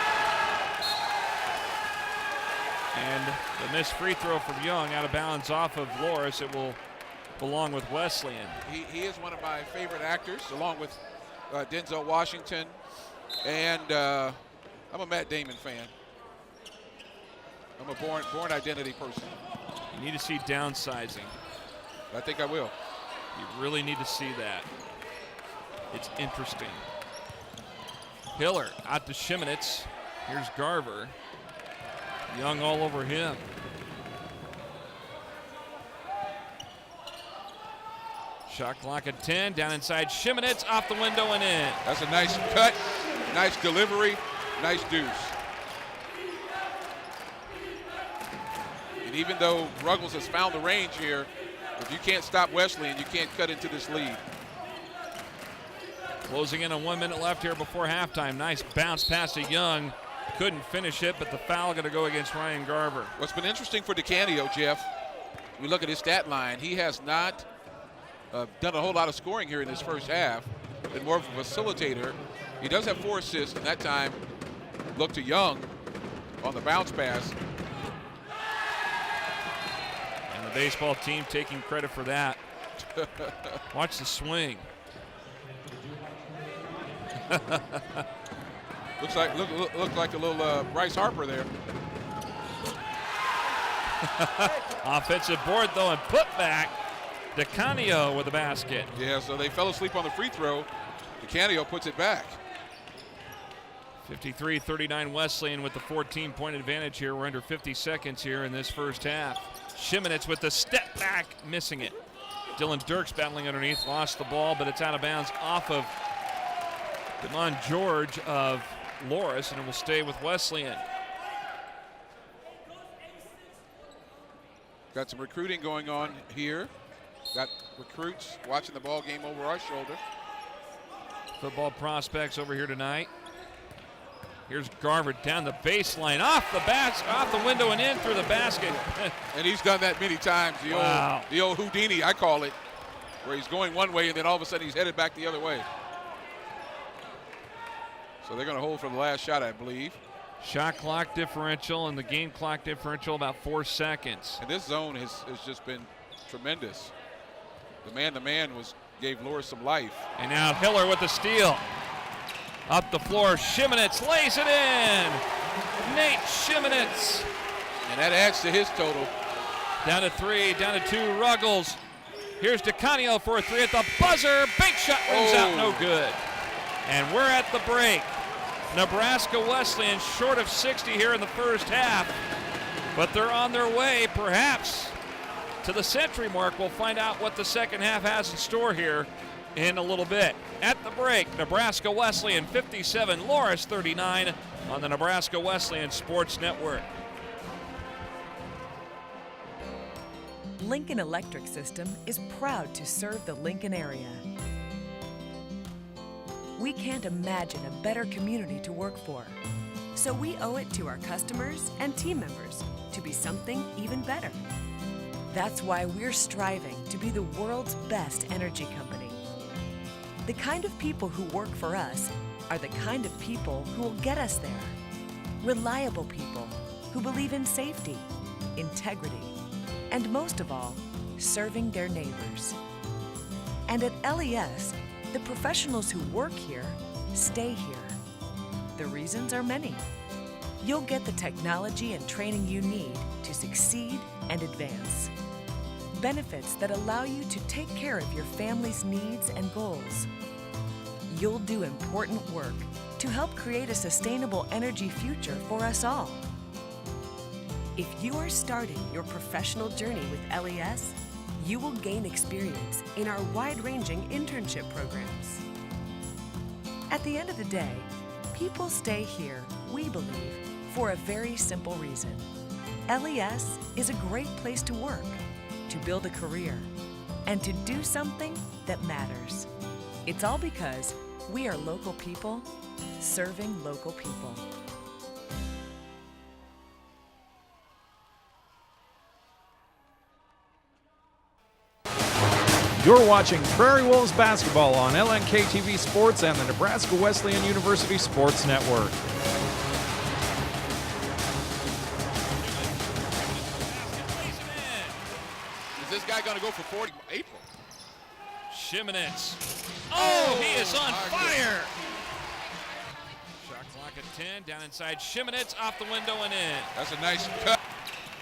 And the missed free throw from Young out of bounds off of Loras. It will belong with Wesleyan. He is one of my favorite actors, along with Denzel Washington. And I'm a Matt Damon fan. I'm a born identity person. You need to see downsizing. I think I will. You really need to see that. It's interesting. Hiller out to Shimonitz. Here's Garver. Young all over him. Shot clock at 10. Down inside Shimonitz. Off the window and in. That's a nice cut. Nice delivery. Nice deuce. And even though Ruggles has found the range here, if you can't stop Wesleyan, you can't cut into this lead. Closing in on 1 minute left here before halftime. Nice bounce pass to Young. Couldn't finish it, but the foul going to go against Ryan Garver. What's been interesting for DeCanio, Jeff, we look at his stat line. He has not done a whole lot of scoring here in this first half. Been more of a facilitator. He does have 4 assists, and that time look to Young on the bounce pass. And the baseball team taking credit for that. Watch the swing. Looks like a little Bryce Harper there. Offensive board though and put back. DeCanio with the basket. Yeah, so they fell asleep on the free throw. DeCanio puts it back. 53-39 Wesleyan with the 14-point advantage here. We're under 50 seconds here in this first half. Shimonitz with the step back, missing it. Dylan Dirks battling underneath, lost the ball, but it's out of bounds off of Demond George of Loras, and it will stay with Wesleyan. Got some recruiting going on here. Got recruits watching the ball game over our shoulder. Football prospects over here tonight. Here's Garver down the baseline, off the window and in through the basket. And he's done that many times. The old Houdini, I call it, where he's going one way and then all of a sudden he's headed back the other way. So they're going to hold for the last shot, I believe. Shot clock differential and the game clock differential about 4 seconds. And this zone has just been tremendous. The man-to-man gave Loras some life. And now Hiller with the steal. Up the floor, Shimonitz lays it in. Nate Shimonitz. And that adds to his total. Down to 3, down to 2, Ruggles. Here's DeCanio for a 3 at the buzzer. Big shot rings out, no good. And we're at the break. Nebraska Wesleyan short of 60 here in the first half, but they're on their way perhaps to the century mark. We'll find out what the second half has in store here in a little bit. At the break, Nebraska Wesleyan 57, Loras 39 on the Nebraska Wesleyan Sports Network. Lincoln Electric System is proud to serve the Lincoln area. We can't imagine a better community to work for, so we owe it to our customers and team members to be something even better. That's why we're striving to be the world's best energy company. The kind of people who work for us are the kind of people who will get us there. Reliable people who believe in safety, integrity, and most of all, serving their neighbors. And at LES, the professionals who work here stay here. The reasons are many. You'll get the technology and training you need to succeed and advance. Benefits that allow you to take care of your family's needs and goals. You'll do important work to help create a sustainable energy future for us all. If you are starting your professional journey with LES, you will gain experience in our wide-ranging internship programs. At the end of the day, people stay here, we believe, for a very simple reason. LES is a great place to work, to build a career, and to do something that matters. It's all because we are local people serving local people. You're watching Prairie Wolves basketball on LNK TV Sports and the Nebraska Wesleyan University Sports Network. Is this guy going to go for 40? April. Shimonitz. Oh, he is on fire. Shot clock at 10. Down inside Shimonitz, off the window and in. That's a nice cut.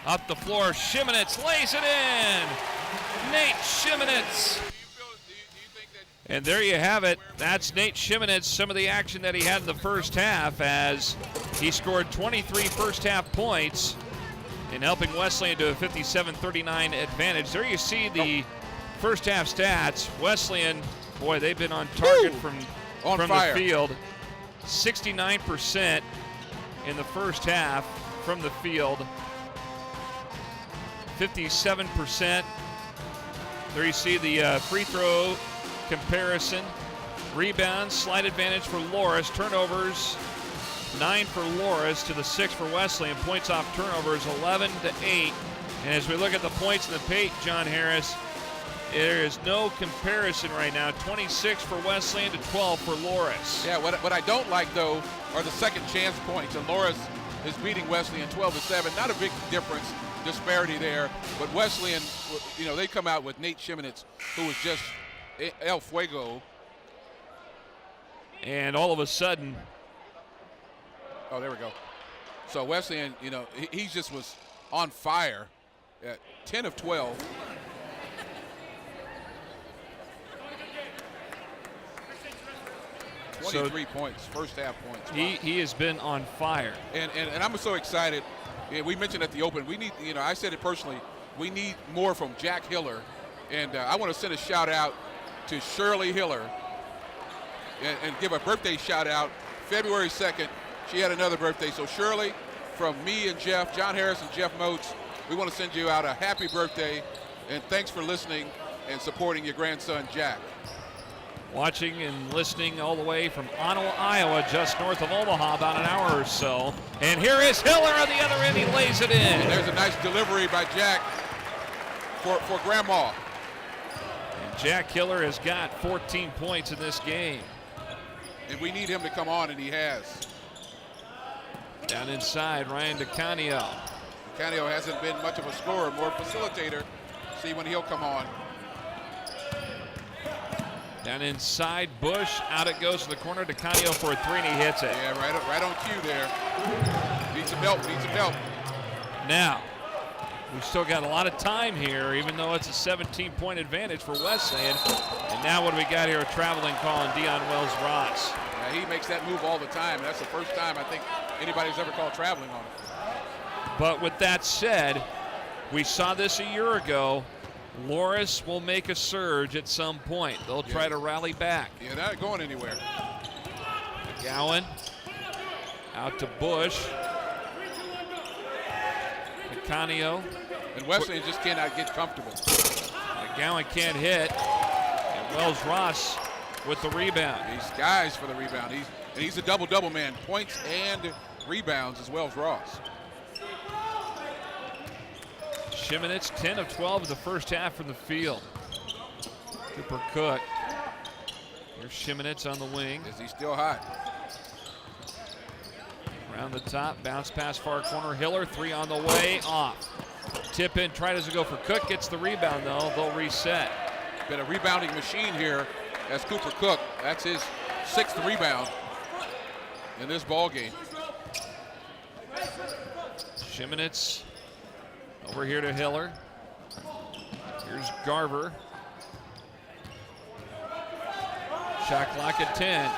Up the floor, Shimonitz lays it in. Nate Shimonitz. And there you have it. That's Nate Shimonitz. Some of the action that he had in the first half as he scored 23 first half points in helping Wesleyan to a 57-39 advantage. There you see the first half stats. Wesleyan, boy, they've been on target from the field. 69% in the first half from the field. 57%. There you see the free throw comparison. Rebounds, slight advantage for Loras. Turnovers, 9 for Loras to the 6 for Wesleyan. Points off turnovers, 11-8. And as we look at the points in the paint, John Harris, there is no comparison right now. 26 for Wesleyan to 12 for Loras. Yeah, what I don't like, though, are the second chance points. And Loras is beating Wesleyan 12-7. Not a big difference, disparity there. But Wesleyan, you know, they come out with Nate Shimonitz, who was just El Fuego. And all of a sudden. Oh, there we go. So Wesleyan, you know, he just was on fire at 10 of 12. So 23 points, first half points. Wow. He has been on fire. And I'm so excited. Yeah, we mentioned at the open, we need, you know, I said it personally, we need more from Jack Hiller. And I want to send a shout out to Shirley Hiller and give a birthday shout out. February 2nd, she had another birthday. So Shirley, from me and Jeff, John Harris and Jeff Moats, we want to send you out a happy birthday. And thanks for listening and supporting your grandson, Jack. Watching and listening all the way from Ottawa, Iowa, just north of Omaha, about an hour or so. And here is Hiller on the other end. He lays it in. And there's a nice delivery by Jack for Grandma. And Jack Hiller has got 14 points in this game. And we need him to come on, and he has. Down inside, Ryan DeCanio. DeCanio hasn't been much of a scorer, more facilitator. See when he'll come on. Down inside, Bush, out it goes to the corner. DeCanio for a three, and he hits it. Yeah, right on cue there. Needs some help, needs some help. Now, we've still got a lot of time here, even though it's a 17-point advantage for Wesleyan. And now what do we got here? A traveling call on Dion Wells-Ross. Yeah, he makes that move all the time. That's the first time I think anybody's ever called traveling on him. But with that said, we saw this a year ago. Loras will make a surge at some point. They'll try to rally back. Yeah, they're not going anywhere. McGowan out to Bush. DeCanio. And Wesleyan just cannot get comfortable. McGowan can't hit. And Wells-Ross with the rebound. He skies for the rebound. He's a double-double man. Points and rebounds as Wells-Ross. Shimonitz, 10 of 12 in the first half from the field. Cooper Cook. Here's Shimonitz on the wing. Is he still hot? Around the top, bounce pass far corner. Hiller, three on the way, off. Tip in, tries to go for Cook, gets the rebound though. They'll reset. Been a rebounding machine here as Cooper Cook. That's his 6th rebound in this ball game. Shimonitz over here to Hiller. Here's Garver. Shot clock at 10.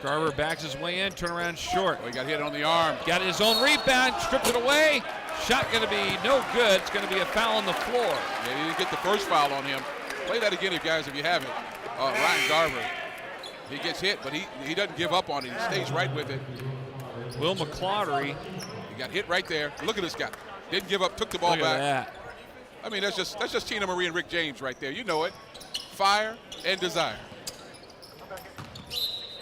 Garver backs his way in, turnaround short. Oh, he got hit on the arm. Got his own rebound, stripped it away. Shot going to be no good. It's going to be a foul on the floor. Yeah, he didn't get the first foul on him. Play that again, guys, if you haven't. Ryan Garver. He gets hit, but he doesn't give up on it. He stays right with it. Will McClaughry. He got hit right there. Look at this guy. Didn't give up, took the ball Look back. at that. I mean, that's just Tina Marie and Rick James right there. You know it. Fire and desire.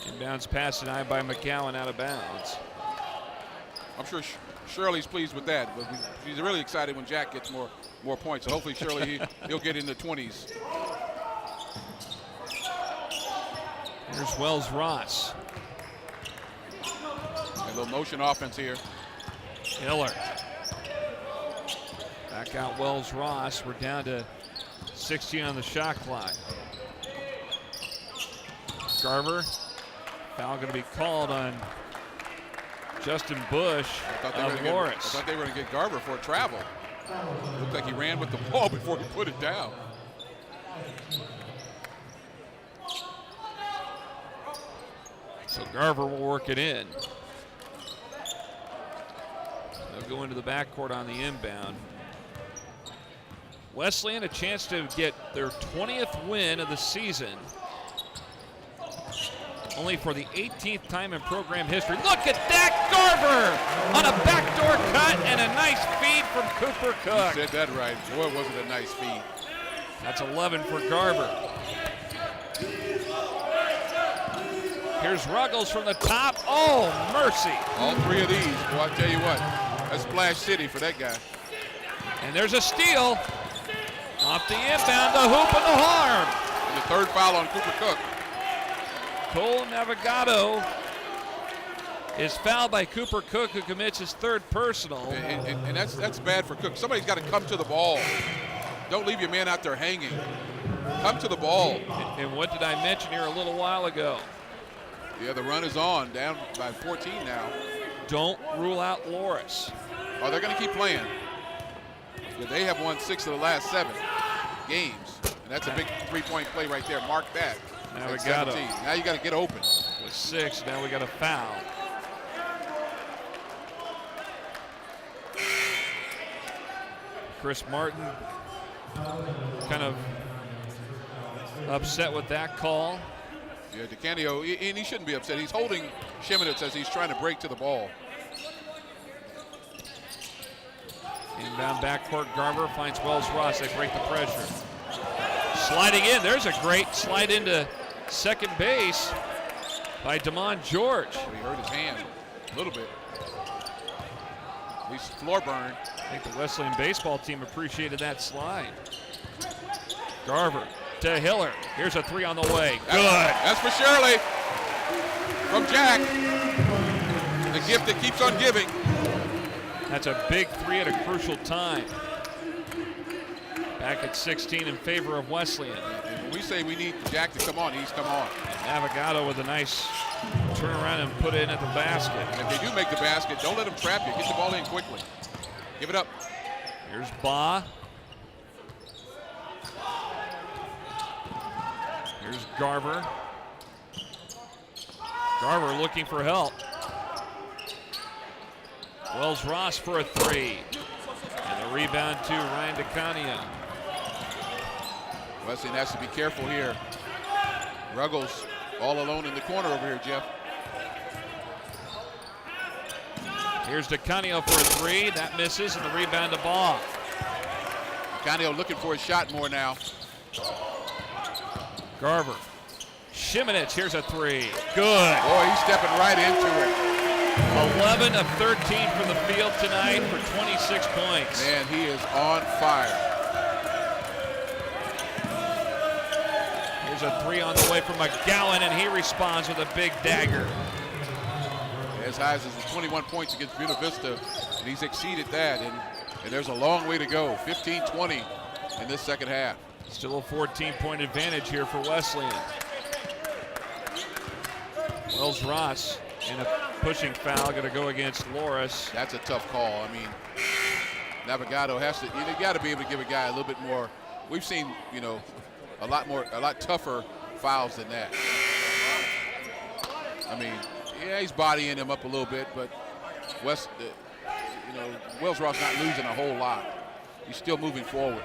Inbounds pass denied by McGowan out of bounds. I'm sure Shirley's pleased with that, but he's really excited when Jack gets more points. So hopefully Shirley, he'll get in the 20s. Here's Wells Ross. A little motion offense here. Hiller. Back out Wells Ross. We're down to 16 on the shot clock. Garver. Foul going to be called on Justin Bush of Loras. I thought they were going to get Garver for a travel. Looked like he ran with the ball before he put it down. So Garver will work it in. They'll go into the backcourt on the inbound. Wesleyan a chance to get their 20th win of the season. Only for the 18th time in program history. Look at that, Garver on a backdoor cut and a nice feed from Cooper Cook. You said that right. Boy, was it a nice feed. That's 11 for Garver. Here's Ruggles from the top. Oh, mercy. All three of these. Boy, I tell you what, that's Splash City for that guy. And there's a steal. Off the inbound, the hoop and the harm. And the third foul on Cooper Cook. Cole Navigado is fouled by Cooper Cook, who commits his third personal. And that's bad for Cook. Somebody's got to come to the ball. Don't leave your man out there hanging. Come to the ball. And what did I mention here a little while ago? Yeah, the run is on, down by 14 now. Don't rule out Loras. Oh, they're going to keep playing. Yeah, they have won 6 of the last 7 games. And that's a big three-point play right there. Mark that. Navigado. Now you got to get open. With 6, now we got a foul. Chris Martin kind of upset with that call. Yeah, DeCanio, and he shouldn't be upset. He's holding Shimonitz as he's trying to break to the ball. Inbound backcourt, Garver finds Wells Ross. They break the pressure. Sliding in, there's a great slide into second base by Damon George. He hurt his hand a little bit. At least floor burn. I think the Wesleyan baseball team appreciated that slide. Garver to Hiller. Here's a 3 on the way. Good. That's for Shirley. From Jack. The gift that keeps on giving. That's a big 3 at a crucial time. Back at 16 in favor of Wesleyan. And when we say we need Jack to come on, he's come on. Navigado with a nice turnaround and put it in at the basket. And if they do make the basket, don't let them trap you. Get the ball in quickly. Give it up. Here's Ba. Here's Garver. Garver looking for help. Wells Ross for a 3. And the rebound to Ryan DeCanio. Wesleyan has to be careful here. Ruggles all alone in the corner over here, Jeff. Here's DeCanio for a 3. That misses, and the rebound to Ba. DeCanio looking for a shot more now. Garver. Shimonitz, here's a 3. Good. Boy, he's stepping right into it. 11 of 13 from the field tonight for 26 points. Man, he is on fire. Here's a 3 on the way from McGowan, and he responds with a big dagger. As high as 21 points against Buena Vista, and he's exceeded that, and there's a long way to go. 15-20 in this second half. Still a 14-point advantage here for Wesleyan. Wells Ross in a pushing foul, going to go against Loras. That's a tough call. I mean, Navigado has to, you got to be able to give a guy a little bit more. We've seen, a lot tougher fouls than that. I mean, yeah, he's bodying him up a little bit, but Wells Ross not losing a whole lot. He's still moving forward.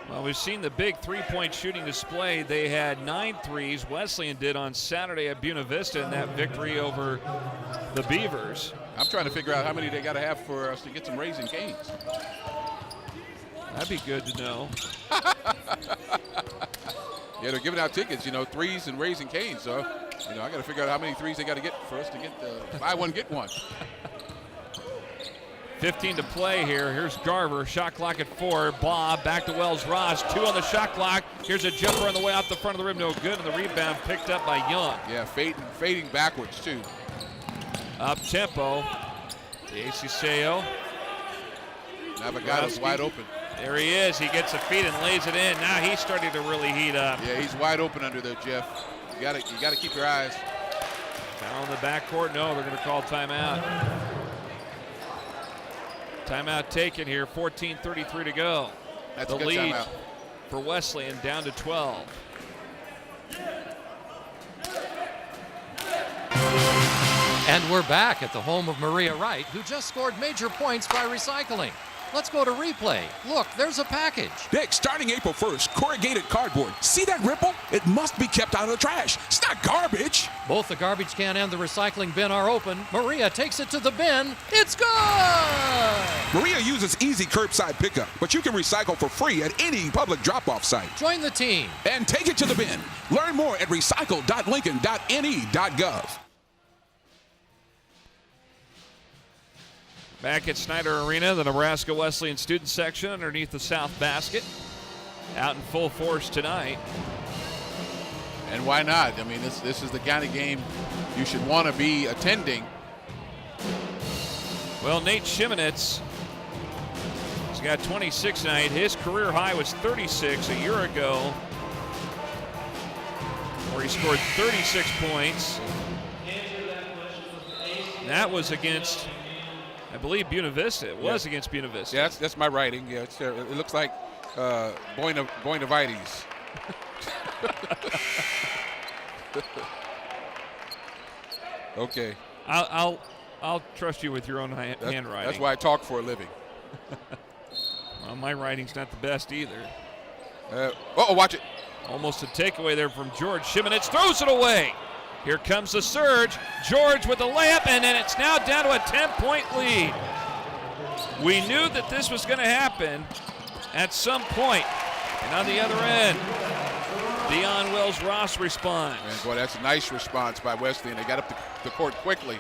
Well, we've seen the big three-point shooting display. They had 9 threes. Wesleyan did on Saturday at Buena Vista in that victory over the Beavers. I'm trying to figure out how many they got to have for us to get some Raising Cane's. That'd be good to know. Yeah, they're giving out tickets, threes and Raising Cane's. So You know, I got to figure out how many threes they got to get for us to get buy one, get one. 15 to play here. Here's Garver. Shot clock at 4. Bob back to Wells Ross. 2 on the shot clock. Here's a jumper on the way out the front of the rim. No good. And the rebound picked up by Young. Yeah, fading backwards, too. Up tempo. Seo. Navigato's wide open. There he is. He gets a feed and lays it in. Now he's starting to really heat up. Yeah, he's wide open under there, Jeff. You got to keep your eyes. Down on the backcourt. No, they're going to call timeout. Timeout taken here. 14:33 to go. That's the a good lead timeout for Wesleyan down to 12. And we're back at the home of Maria Wright, who just scored major points by recycling. Let's go to replay. Look, there's a package. Nick, starting April 1st, corrugated cardboard. See that ripple? It must be kept out of the trash. It's not garbage. Both the garbage can and the recycling bin are open. Maria takes it to the bin. It's good! Maria uses easy curbside pickup, but you can recycle for free at any public drop-off site. Join the team. And take it to the bin. Learn more at recycle.lincoln.ne.gov. Back at Snyder Arena, the Nebraska Wesleyan student section underneath the south basket. Out in full force tonight. And why not? I mean, this is the kind of game you should want to be attending. Well, Nate Shimonitz has got 26 tonight. His career high was 36 a year ago, where he scored 36 points. That was against, I believe, Buena Vista. It was against Buena Vista. Yeah, that's my writing. Yeah, it looks like Boinavides. Okay. I'll trust you with your own handwriting. That's why I talk for a living. Well, my writing's not the best either. Watch it. Almost a takeaway there from George. Shimonitz throws it away. Here comes the surge. George with the layup, and then it's now down to a 10-point lead. We knew that this was going to happen at some point. And on the other end, Deion Wells-Ross responds. Man, boy, that's a nice response by Wesleyan. They got up the court quickly.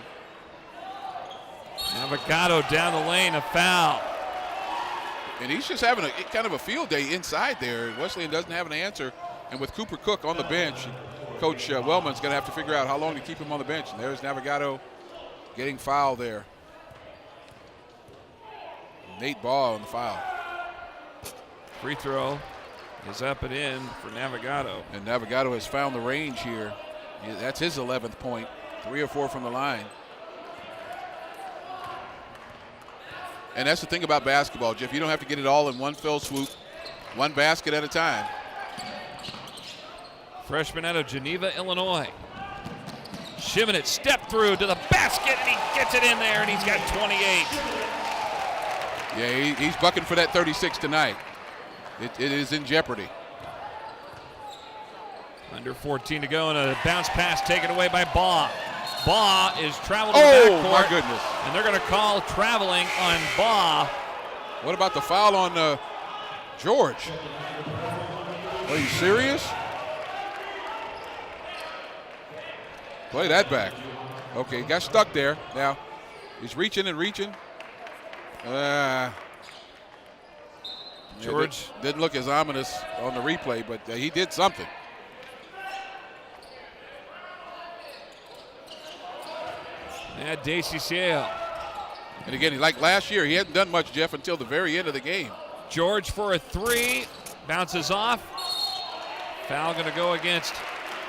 Navigado down the lane, a foul. And he's just having kind of a field day inside there. Wesleyan doesn't have an answer. And with Cooper Cook on the bench, Coach Wellman's going to have to figure out how long to keep him on the bench. And there's Navigado getting fouled there. Nate Ball on the foul. Free throw is up and in for Navigado. And Navigado has found the range here. That's his 11th point. 3 or 4 from the line. And that's the thing about basketball, Jeff. You don't have to get it all in one fell swoop, one basket at a time. Freshman out of Geneva, Illinois. Shimonitz step through to the basket, and he gets it in there, and he's got 28. Yeah, he's bucking for that 36 tonight. It is in jeopardy. Under 14 to go, and a bounce pass taken away by Baugh. Baugh is traveling to the backcourt. Oh, my goodness. And they're going to call traveling on Baugh. What about the foul on George? Are you serious? Play that back. Okay, got stuck there. Now, he's reaching and reaching. George didn't look as ominous on the replay, but he did something. Yeah, DCCL. And again, like last year, he hadn't done much, Jeff, until the very end of the game. George for a 3, bounces off. Foul going to go against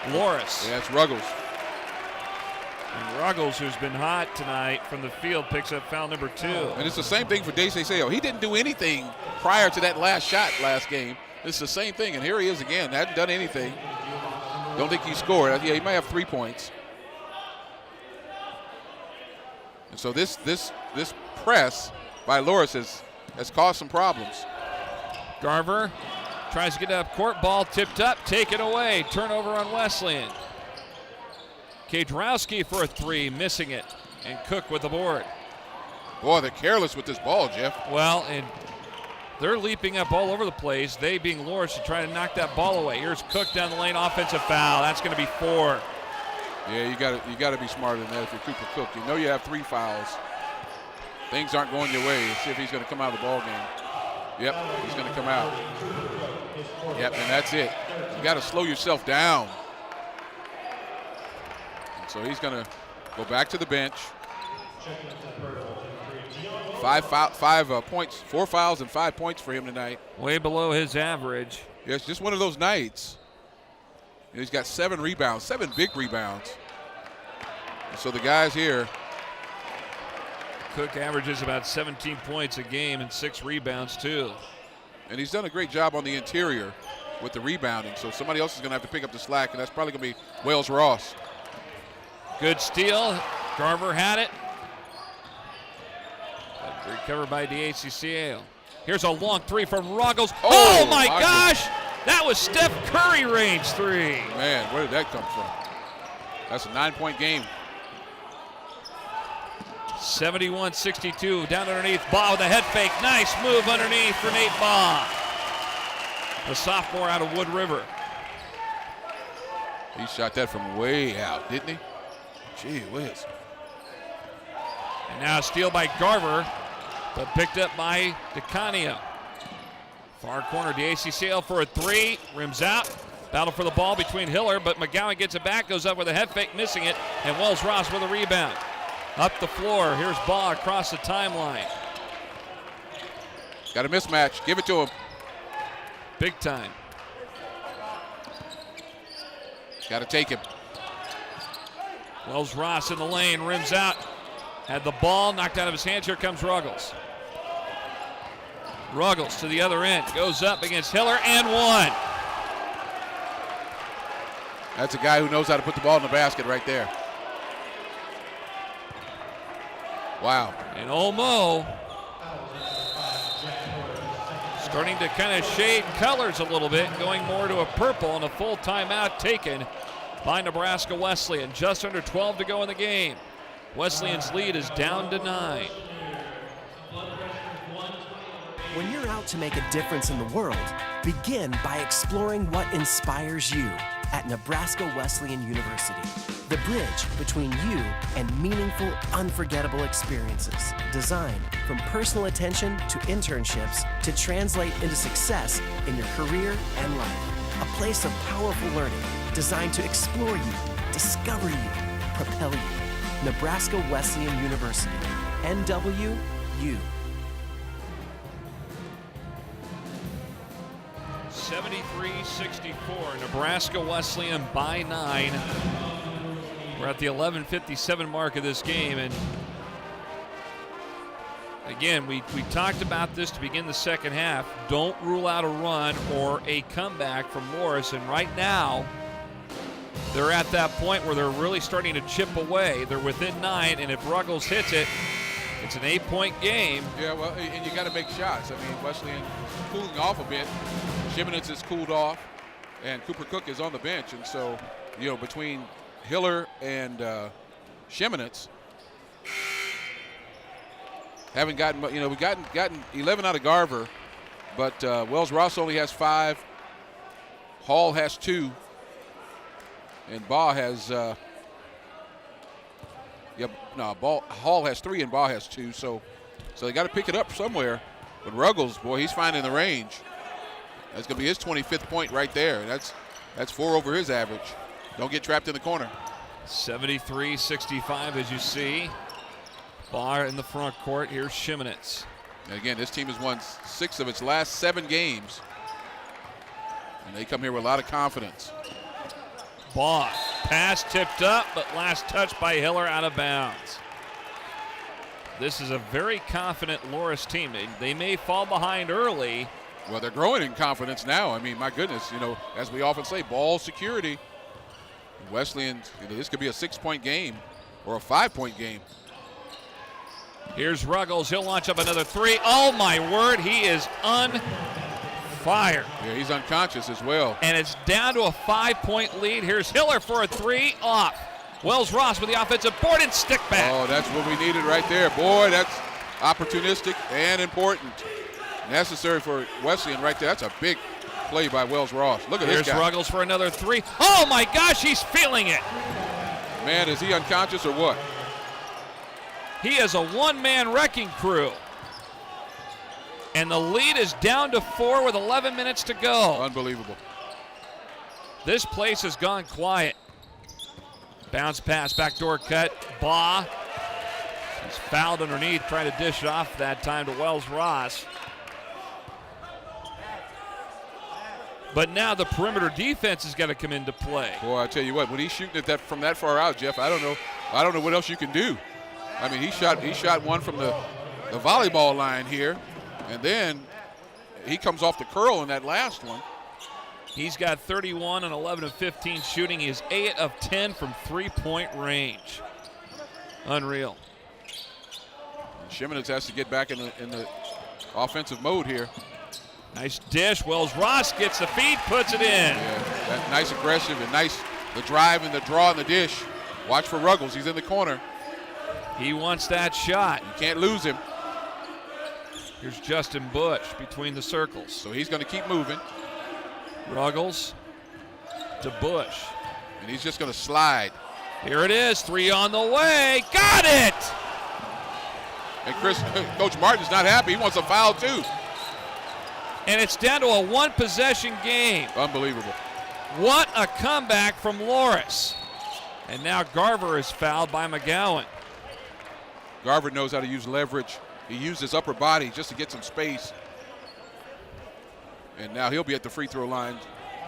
Loras. Yeah, it's Ruggles. And Ruggles, who's been hot tonight from the field, picks up foul number 2. And it's the same thing for DCCL. He didn't do anything prior to that last shot last game. It's the same thing, and here he is again. Hadn't done anything. Don't think he scored. Yeah, he might have 3 points. And so this press by Loras has caused some problems. Garver tries to get up court, ball tipped up, taken away. Turnover on Wesleyan. Kadrowski for a 3, missing it. And Cook with the board. Boy, they're careless with this ball, Jeff. Well, and they're leaping up all over the place, they being Loras, to try to knock that ball away. Here's Cook down the lane, offensive foul. That's going to be 4. Yeah, you got to be smarter than that if you're Cooper Cook. You know you have 3 fouls. Things aren't going your way. Let's see if he's going to come out of the ball game. Yep, he's going to come out. Yep, and that's it. You got to slow yourself down. And so he's going to go back to the bench. 4 fouls and 5 points for him tonight. Way below his average. Yeah, it's just one of those nights. He's got 7 rebounds, 7 big rebounds. And so the guys here. Cook averages about 17 points a game and 6 rebounds too. And he's done a great job on the interior with the rebounding. So somebody else is going to have to pick up the slack, and that's probably going to be Wells Ross. Good steal. Garver had it. Recovered by DHCCA. Here's a long 3 from Ruggles. Oh my gosh! That was Steph Curry range 3. Man, where did that come from? That's a 9-point game. 71-62, down underneath. Baugh with a head fake. Nice move underneath for Nate Baugh. The sophomore out of Wood River. He shot that from way out, didn't he? Gee whiz. And now a steal by Garver, but picked up by DeCanio. Far corner, DHCCL for a 3. Rims out. Battle for the ball between Hiller, but McGowan gets it back, goes up with a head fake, missing it, and Wells Ross with a rebound. Up the floor, here's Baugh across the timeline. Got a mismatch, give it to him. Big time. Got to take him. Wells Ross in the lane, rims out. Had the ball knocked out of his hands. Here comes Ruggles. Ruggles to the other end, goes up against Hiller and 1. That's a guy who knows how to put the ball in the basket right there. Wow. And Olmo starting to kind of shade colors a little bit, going more to a purple, and a full timeout taken by Nebraska Wesleyan. Just under 12 to go in the game. Wesleyan's lead is down to 9. When you're out to make a difference in the world, begin by exploring what inspires you at Nebraska Wesleyan University. The bridge between you and meaningful, unforgettable experiences. Designed from personal attention to internships to translate into success in your career and life. A place of powerful learning designed to explore you, discover you, propel you. Nebraska Wesleyan University. NWU. 73-64, Nebraska Wesleyan by 9. We're at the 11:57 mark of this game, and again, we talked about this to begin the second half. Don't rule out a run or a comeback from Loras, and right now, they're at that point where they're really starting to chip away. They're within 9, and if Ruggles hits it, it's an 8-point game. Yeah, well, and you got to make shots. I mean, Wesleyan cooling off a bit. Shimonitz is cooled off, and Cooper Cook is on the bench. And so, you know, between Hiller and Shimonitz, haven't gotten, you know, we've gotten 11 out of Garver, but Wells Ross only has 5. Hall has 2. And Baugh has, Hall has 3 and Baugh has 2. So they got to pick it up somewhere. But Ruggles, boy, he's finding the range. That's going to be his 25th point right there. That's 4 over his average. Don't get trapped in the corner. 73-65 as you see. Baugh in the front court. Here's Shimonitz. And again, this team has won 6 of its last 7 games. And they come here with a lot of confidence. Baugh, pass tipped up, but last touch by Hiller out of bounds. This is a very confident Loras team. They may fall behind early. Well, they're growing in confidence now. I mean, my goodness, you know, as we often say, ball security. Wesleyan, you know, this could be a 6-point game or a 5-point game. Here's Ruggles. He'll launch up another 3. Oh, my word. He is on fire. Yeah, he's unconscious as well. And it's down to a 5-point lead. Here's Hiller for a 3. Off. Wells Ross with the offensive board and stick back. Oh, that's what we needed right there. Boy, that's opportunistic and important. Necessary for Wesleyan right there. That's a big play by Wells Ross. Look at this guy. Here's Ruggles for another 3. Oh, my gosh, he's feeling it. Man, is he unconscious or what? He is a one-man wrecking crew. And the lead is down to 4 with 11 minutes to go. Unbelievable. This place has gone quiet. Bounce pass, backdoor cut. Baugh. He's fouled underneath, trying to dish it off that time to Wells Ross. But now the perimeter defense is going to come into play. Boy, I tell you what, when he's shooting at that from that far out, Jeff, I don't know what else you can do. I mean, he shot one from the volleyball line here, and then he comes off the curl in that last one. He's got 31 and 11 of 15 shooting. He is 8 of 10 from three-point range. Unreal. Shimonitz has to get back in the offensive mode here. Nice dish. Wells Ross gets the feed, puts it in. Yeah, that nice aggressive and nice the drive and the draw and the dish. Watch for Ruggles. He's in the corner. He wants that shot. You can't lose him. Here's Justin Bush between the circles. So he's going to keep moving. Ruggles to Bush. And he's just going to slide. Here it is. 3 on the way. Got it! And Coach Martin's not happy. He wants a foul too. And it's down to a one-possession game. Unbelievable. What a comeback from Loras. And now Garver is fouled by McGowan. Garver knows how to use leverage. He used his upper body just to get some space. And now he'll be at the free throw line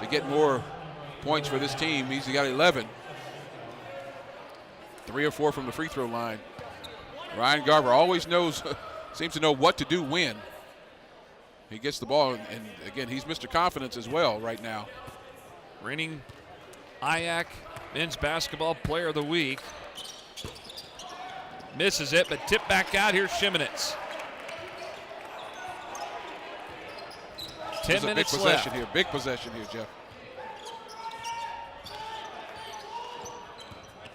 to get more points for this team. He's got 11. 3 or 4 from the free throw line. Ryan Garver always seems to know what to do when. He gets the ball, and again, he's Mr. Confidence as well right now. Reigning IAC Men's Basketball Player of the Week. Misses it, but tipped back out. Here's Shimonitz. 10 minutes big left. possession here. Big possession here, Jeff.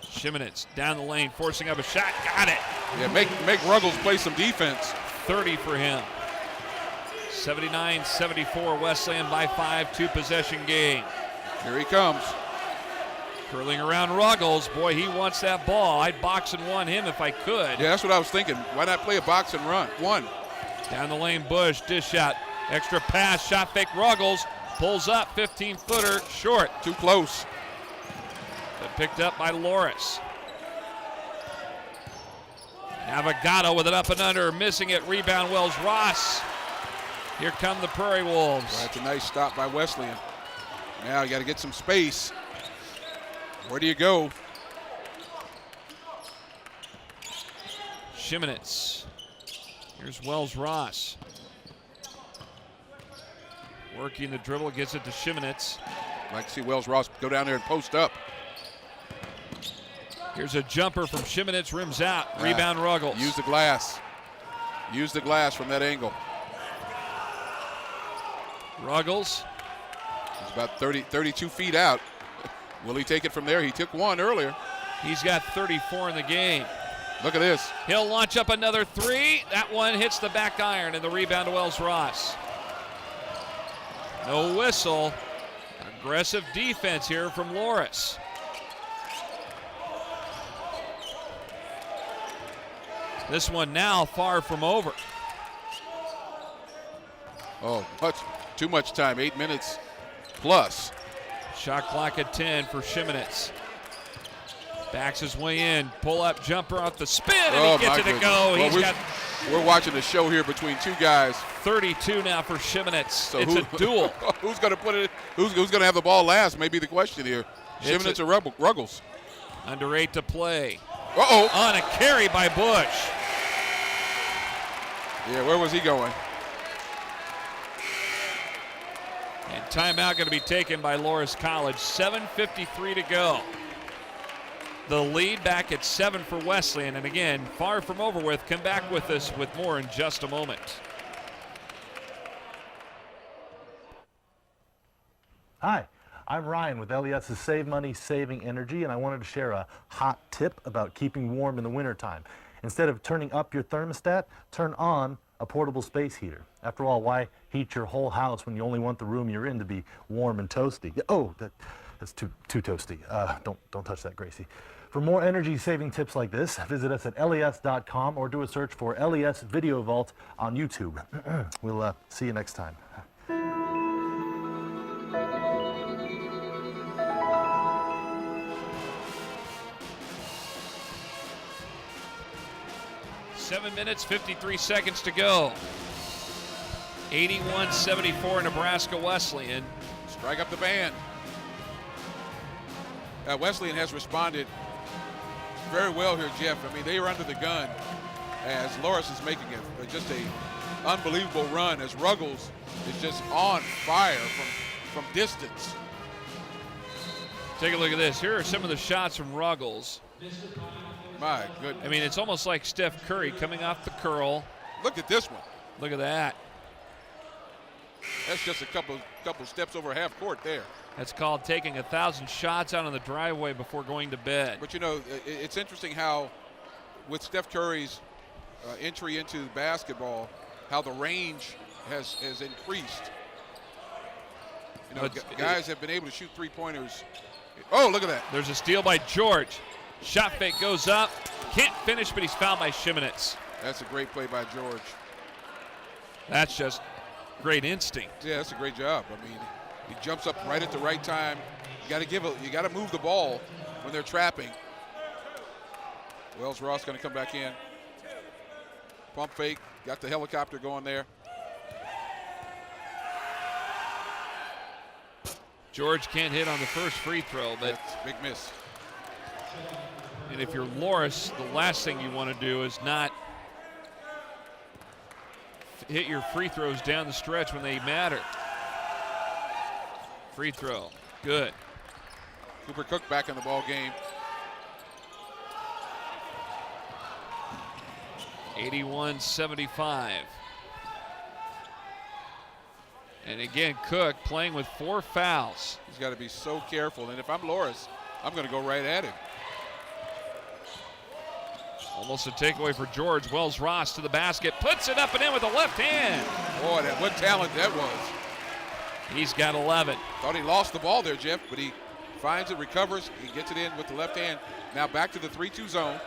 Shimonitz down the lane, forcing up a shot. Got it. Yeah, make Ruggles play some defense. 30 for him. 79-74, Wesleyan by 5, 2-possession game. Here he comes. Curling around Ruggles. Boy, he wants that ball. I'd box and one him if I could. Yeah, that's what I was thinking. Why not play a box and run? One. Down the lane, Bush, dish shot. Extra pass, shot fake Ruggles. Pulls up, 15-footer, short. Too close. But picked up by Loras. Navigado with it up and under, missing it. Rebound, Wells Ross. Here come the Prairie Wolves. Well, that's a nice stop by Wesleyan. Now you got to get some space. Where do you go? Shimonitz. Here's Wells Ross. Working the dribble, gets it to Shimonitz. I'd like to see Wells Ross go down there and post up. Here's a jumper from Shimonitz, rims out. Rebound Ruggles. Use the glass. Use the glass from that angle. Ruggles. He's about 32 feet out. Will he take it from there? He took one earlier. He's got 34 in the game. Look at this. He'll launch up another 3. That one hits the back iron, and the rebound to Wells Ross. No whistle. Aggressive defense here from Loras. This one now far from over. Oh, too much time. 8 minutes plus. Shot clock at 10 for Shimonitz. Backs his way in. Pull up jumper off the spin, and he gets it to go. Well, we're watching a show here between two guys. 32 now for Shimonitz. So it's a duel. Who's going to put it? Who's going to have the ball last? May be the question here. Shimonitz or Ruggles? Under 8 to play. Uh-oh. On a carry by Bush. Yeah, where was he going? And timeout going to be taken by Loras College. 7:53 to go. The lead back at 7 for Wesleyan. And again, far from over with. Come back with us with more in just a moment. Hi, I'm Ryan with LES's Save Money, Saving Energy, and I wanted to share a hot tip about keeping warm in the wintertime. Instead of turning up your thermostat, turn on a portable space heater. After all, why heat your whole house when you only want the room you're in to be warm and toasty? Oh, that's too toasty. Don't touch that, Gracie. For more energy-saving tips like this, visit us at les.com or do a search for LES Video Vault on YouTube. We'll see you next time. 7 minutes, 53 seconds to go. 81-74 Nebraska Wesleyan. Strike up the band. Wesleyan has responded very well here, Jeff. I mean, they were under the gun as Loras is making it just a unbelievable run as Ruggles is just on fire from distance. Take a look at this. Here are some of the shots from Ruggles. My goodness. I mean, it's almost like Steph Curry coming off the curl. Look at this one. Look at that. That's just a couple steps over half court there. That's called taking 1,000 shots out on the driveway before going to bed. But, you know, it's interesting how with Steph Curry's entry into basketball, how the range has increased. You know, guys have been able to shoot three-pointers. Oh, look at that. There's a steal by George. Shot fake goes up. Can't finish, but he's fouled by Shimonitz. That's a great play by George. That's just great instinct. Yeah, that's a great job. I mean, he jumps up right at the right time. You got to move the ball when they're trapping. Wells Ross going to come back in. Pump fake. Got the helicopter going there. George can't hit on the first free throw, but that's a big miss. And if you're Loras, the last thing you want to do is not hit your free throws down the stretch when they matter. Free throw, good. Cooper Cook back in the ball game. 81-75. And again, Cook playing with 4 fouls. He's got to be so careful. And if I'm Loras, I'm going to go right at him. Almost a takeaway for George. Wells Ross to the basket, puts it up and in with the left hand. Boy, what talent that was. He's got 11. Thought he lost the ball there, Jeff, but he finds it, recovers, he gets it in with the left hand. Now back to the 3-2 zone.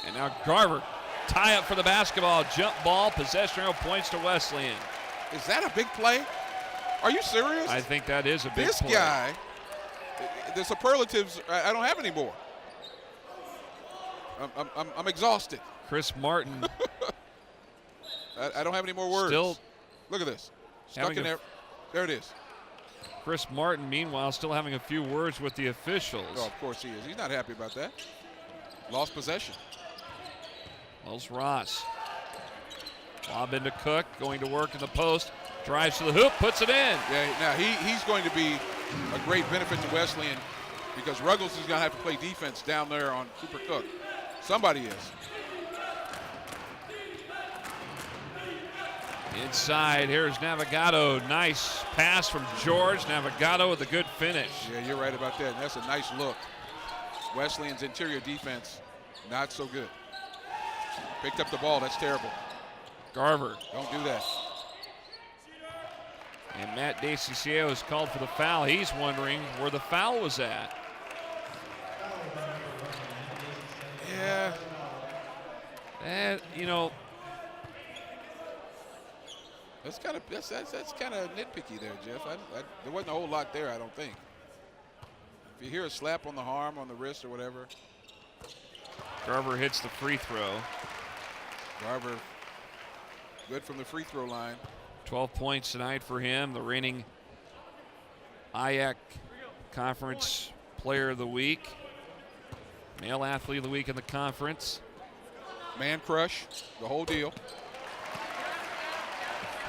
And now Garver, tie up for the basketball. Jump ball, possession arrow points to Wesleyan. Is that a big play? Are you serious? I think that is a big play. This guy, the superlatives, I don't have any more. I'm exhausted. Chris Martin. I don't have any more words. Still look at this. Stuck in there. There it is. Chris Martin, meanwhile, still having a few words with the officials. Oh, of course he is. He's not happy about that. Lost possession. Wells Ross. Lob into Cook, going to work in the post. Drives to the hoop, puts it in. Yeah, now he's going to be a great benefit to Wesleyan because Ruggles is going to have to play defense down there on Cooper Cook. Somebody is. Inside, here's Navigado. Nice pass from George. Navigado with a good finish. Yeah, you're right about that. And that's a nice look. Wesleyan's interior defense, not so good. Picked up the ball. That's terrible. Garver. Don't do that. And Matt DeCiccio is called for the foul. He's wondering where the foul was at. Yeah. And, you know, that's kind of nitpicky there, Jeff. There wasn't a whole lot there, I don't think. If you hear a slap on the arm, on the wrist, or whatever. Garver hits the free throw. Garver, good from the free throw line. 12 points tonight for him, the reigning IAC Conference Player of the Week. Male Athlete of the Week in the conference. Man crush, the whole deal.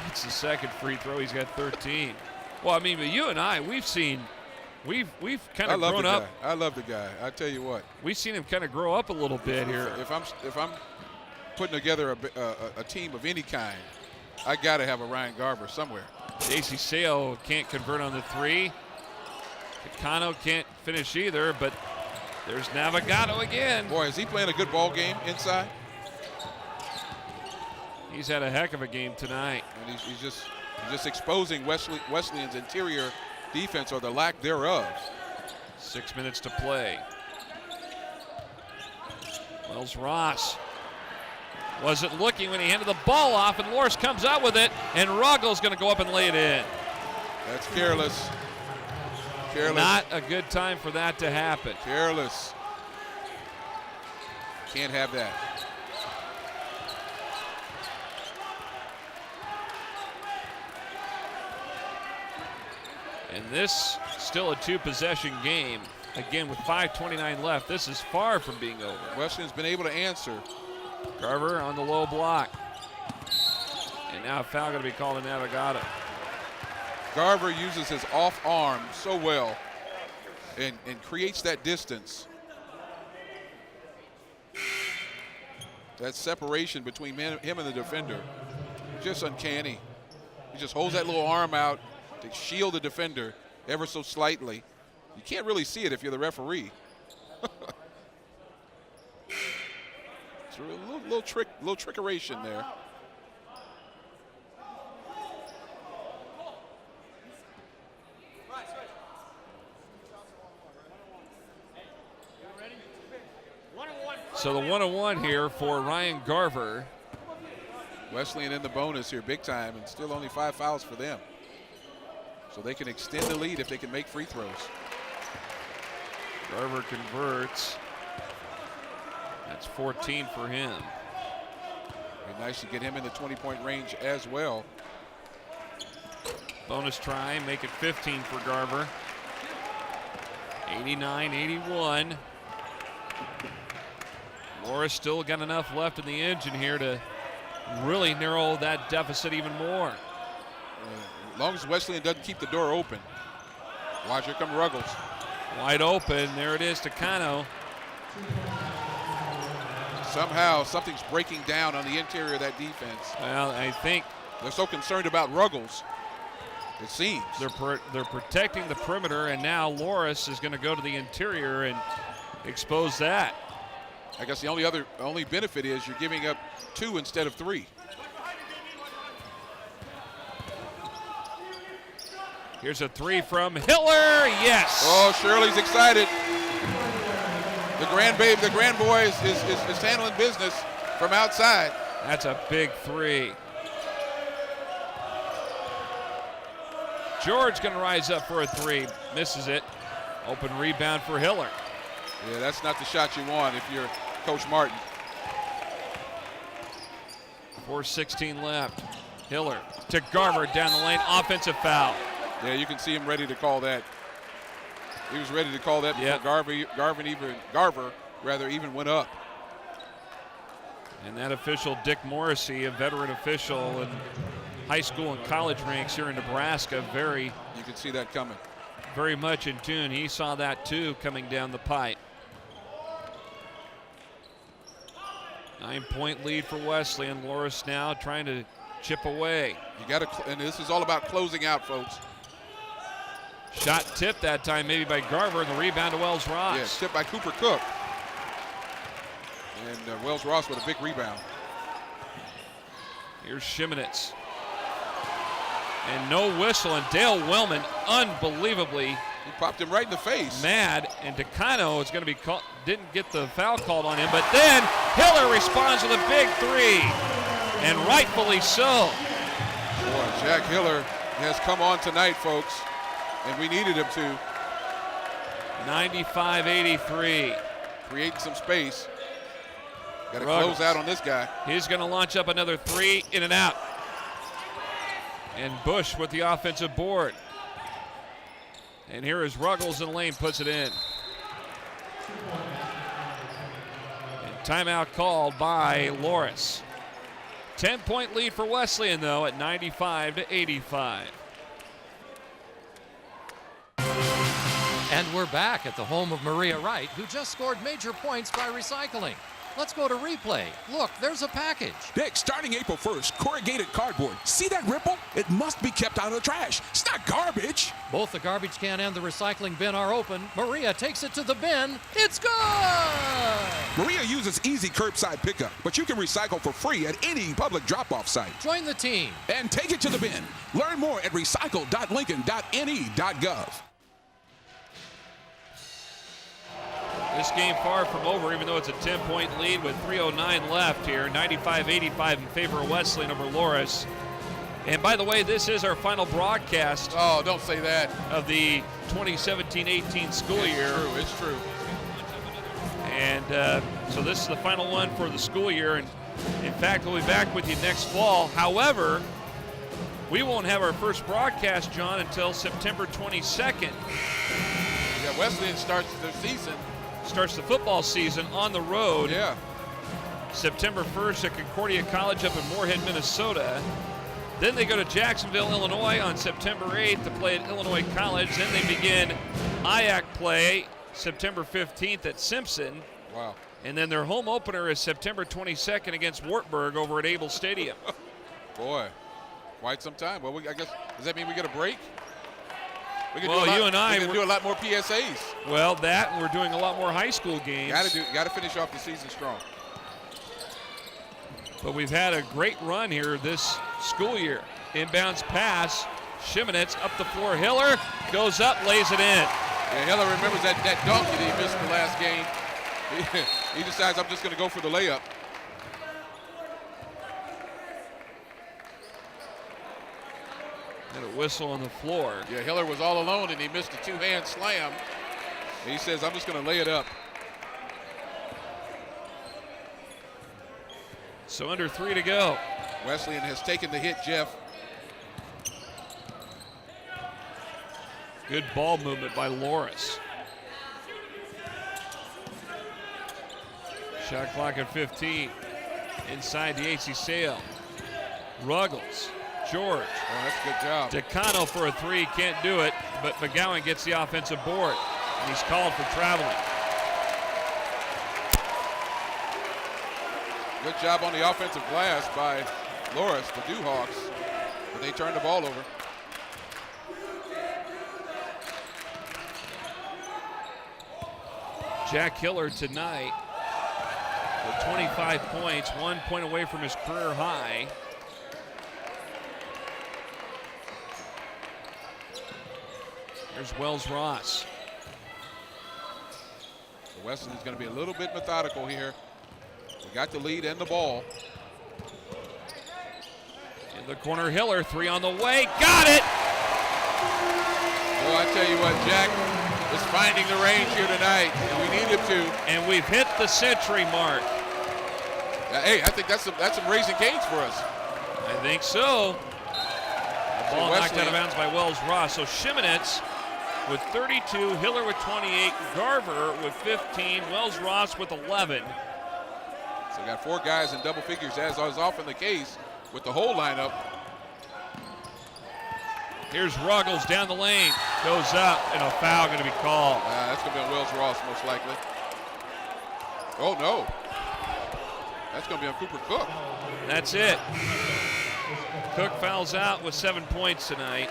It's the second free throw. He's got 13. Well, I mean, but you and I, we've kind of grown up. I love the guy. I tell you what. We've seen him kind of grow up a little bit here. If I'm putting together a team of any kind, I got to have a Ryan Garver somewhere. DeCiccio can't convert on the three. Takano can't finish either, but there's Navigado again. Boy, is he playing a good ball game inside? He's had a heck of a game tonight. And he's just exposing Wesleyan's interior defense or the lack thereof. 6 minutes to play. Wells Ross wasn't looking when he handed the ball off, and Loras comes out with it, and Ruggles going to go up and lay it in. That's careless. Careless. Not a good time for that to happen. Careless. Can't have that. And this still a two-possession game. Again, with 5:29 left, this is far from being over. Wesleyan's been able to answer. Garver on the low block. And now a foul going to be called in Navigado. Garver uses his off arm so well and creates that distance. That separation between him and the defender, just uncanny. He just holds that little arm out to shield the defender ever so slightly. You can't really see it if you're the referee. It's a little trickeration there. So the 1-on-1 here for Ryan Garver. Wesleyan in the bonus here big time, and still only 5 fouls for them. So they can extend the lead if they can make free throws. Garver converts. That's 14 for him. Very nice to get him in the 20-point range as well. Bonus try, make it 15 for Garver. 89-81. Loras still got enough left in the engine here to really narrow that deficit even more. As long as Wesleyan doesn't keep the door open. Watch, here come Ruggles. Wide open, there it is, Takano. Somehow something's breaking down on the interior of that defense. Well, I think they're so concerned about Ruggles, it seems. They're protecting the perimeter, and now Loras is going to go to the interior and expose that. I guess the only benefit is you're giving up 2 instead of 3. Here's a 3 from Hiller. Yes. Oh, Shirley's excited. The grand boy is handling business from outside. That's a big 3. George going to rise up for a 3. Misses it. Open rebound for Hiller. Yeah, that's not the shot you want if you're Coach Martin. 4:16 left. Hiller to Garver down the lane. Offensive foul. Yeah, you can see him ready to call that. He was ready to call that before Garver even went up. And that official, Dick Morrissey, a veteran official in high school and college ranks here in Nebraska, you can see that coming. Very much in tune. He saw that too coming down the pipe. 9-point lead for Wesleyan. Loras now trying to chip away. You got to, and this is all about closing out, folks. Shot tipped that time, maybe by Garver, and the rebound to Wells Ross. Yeah, tipped by Cooper Cook. And Wells Ross with a big rebound. Here's Shimonitz. And no whistle, and Dale Wellman unbelievably He popped him right in the face. mad, and Takano is going to be called, didn't get the foul called on him, but then Hiller responds with a big 3, and rightfully so. Boy, Jack Hiller has come on tonight, folks, and we needed him to. 95-83. Creating some space. Got to close out on this guy. He's going to launch up another 3, in and out. And Bush with the offensive board. And here is Ruggles in the lane, puts it in. And timeout called by Loras. 10-point lead for Wesleyan, though, at 95-85. And we're back at the home of Maria Wright, who just scored major points by recycling. Let's go to replay. Look, there's a package. Dick, starting April 1st, corrugated cardboard. See that ripple? It must be kept out of the trash. It's not garbage. Both the garbage can and the recycling bin are open. Maria takes it to the bin. It's good! Maria uses easy curbside pickup, but you can recycle for free at any public drop-off site. Join the team. And take it to the bin. Learn more at recycle.lincoln.ne.gov. This game far from over, even though it's a 10-point lead with 3:09 left here. 95-85 in favor of Wesleyan over Loras. And by the way, this is our final broadcast. Oh, don't say that. Of the 2017-18 school year. It's true. And so this is the final one for the school year. And in fact, we'll be back with you next fall. However, we won't have our first broadcast, John, until September 22nd. Yeah, Wesleyan starts their season. Starts the football season on the road. Yeah. September 1st at Concordia College up in Moorhead, Minnesota. Then they go to Jacksonville, Illinois on September 8th to play at Illinois College. Then they begin IAC play September 15th at Simpson. Wow. And then their home opener is September 22nd against Wartburg over at Able Stadium. Boy, quite some time. Well, I guess, does that mean we get a break? We can Well, you and I we can do a lot more PSAs. Well, that and we're doing a lot more high school games. Got to finish off the season strong. But we've had a great run here this school year. Inbounds pass, Shimonitz up the floor. Hiller goes up, lays it in. Yeah, Hiller remembers that dunk that he missed the last game. He decides, I'm just going to go for the layup. And a whistle on the floor. Yeah, Hiller was all alone and he missed a two-hand slam. And he says, I'm just going to lay it up. So under 3 to go. Wesleyan has taken the hit, Jeff. Good ball movement by Loras. Shot clock at 15. Inside the AC Sale. Ruggles. George. Oh, that's a good job. Decano for a 3, can't do it, but McGowan gets the offensive board, and he's called for traveling. Good job on the offensive glass by Loras, the Dewhawks, but they turned the ball over. Jack Hiller tonight with 25 points, 1 point away from his career high. There's Wells Ross. So Wesleyan is going to be a little bit methodical here. We got the lead and the ball. In the corner, Hiller, 3 on the way, got it! Well, I tell you what, Jack is finding the range here tonight, and we need him to. And we've hit the century mark. Hey, I think that's some raising canes for us. I think so. The ball knocked out of bounds by Wells Ross. So Shimonitz with 32, Hiller with 28, Garver with 15, Wells Ross with 11. So we got 4 guys in double figures, as is often the case with the whole lineup. Here's Ruggles down the lane, goes up, and a foul going to be called. That's going to be on Wells Ross, most likely. Oh, no. That's going to be on Cooper Cook. That's it. Cook fouls out with 7 points tonight.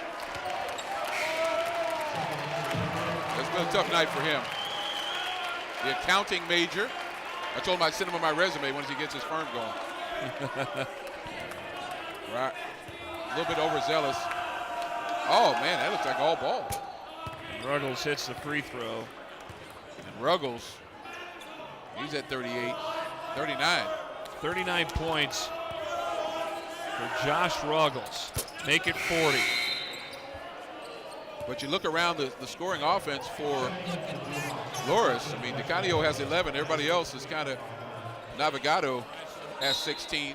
It's been a tough night for him. The accounting major. I told him I'd send him on my resume once he gets his firm going. Right. A little bit overzealous. Oh, man, that looks like all ball. And Ruggles hits the free throw. And Ruggles, he's at 38, 39. 39 points for Josh Ruggles. Make it 40. But you look around the scoring offense for Loras. I mean, DeCanio has 11. Everybody else is kind of, Navigado has 16.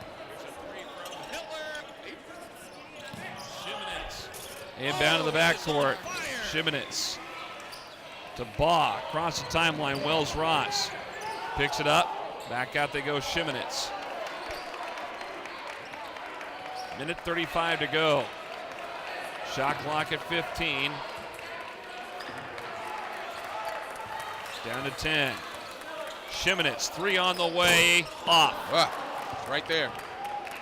Inbound to the backcourt. Shimonitz to Baugh. Across the timeline, Wells Ross picks it up. Back out they go, Shimonitz. Minute 35 to go. Shot clock at 15. Down to 10. Shimonitz, 3 on the way, off. Right there.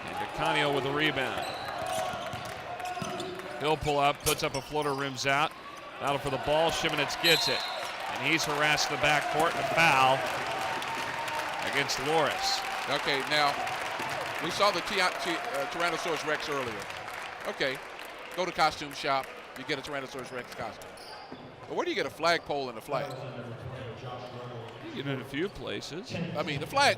And DeCanio with the rebound. He'll pull up, puts up a floater, rims out. Battle for the ball, Shimonitz gets it. And he's harassed in the backcourt, and a foul against Loras. Okay, now, we saw the Tyrannosaurus Rex earlier. Okay, go to costume shop, you get a Tyrannosaurus Rex costume. But where do you get a flagpole and a flag? You get in a few places. I mean, the flag,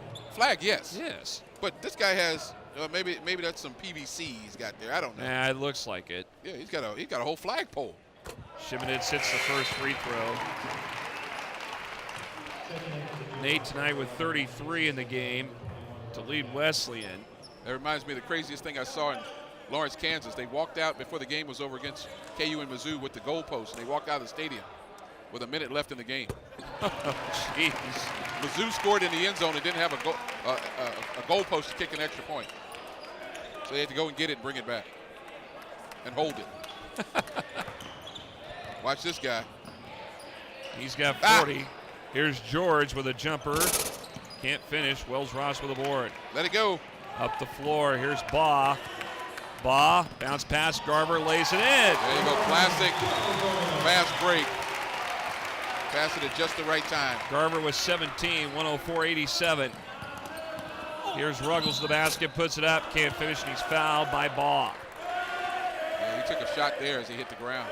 yes. Yes. But this guy has maybe that's some PVC he's got there. I don't know. Nah, it looks like it. Yeah, he's got a whole flagpole. Shimonitz hits the first free throw. Nate tonight with 33 in the game to lead Wesleyan. That reminds me of the craziest thing I saw in Lawrence, Kansas. They walked out before the game was over against KU and Mizzou with the goalpost, and they walked out of the stadium with a minute left in the game. Jeez. Mizzou scored in the end zone and didn't have a goalpost to kick an extra point. So they had to go and get it and bring it back and hold it. Watch this guy. He's got 40. Here's George with a jumper. Can't finish. Wells Ross with a board. Let it go. Up the floor. Here's Baugh. Baugh, bounce pass. Garver lays it in. There you go. Classic fast break. Pass it at just the right time. Garver with 17, 104-87. Here's Ruggles to the basket, puts it up, can't finish, and he's fouled by Baugh. Yeah, he took a shot there as he hit the ground.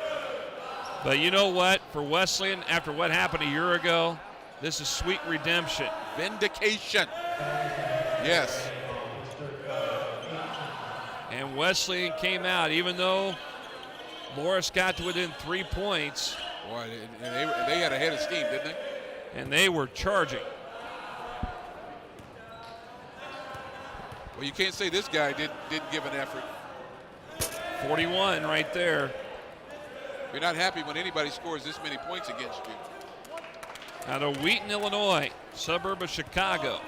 But you know what? For Wesleyan, after what happened a year ago, this is sweet redemption. Vindication. Yes. And Wesleyan came out, even though Loras got to within 3 points. Boy, and they had a head of steam, didn't they? And they were charging. Well, you can't say this guy didn't give an effort. 41 right there. You're not happy when anybody scores this many points against you. Out of Wheaton, Illinois, suburb of Chicago.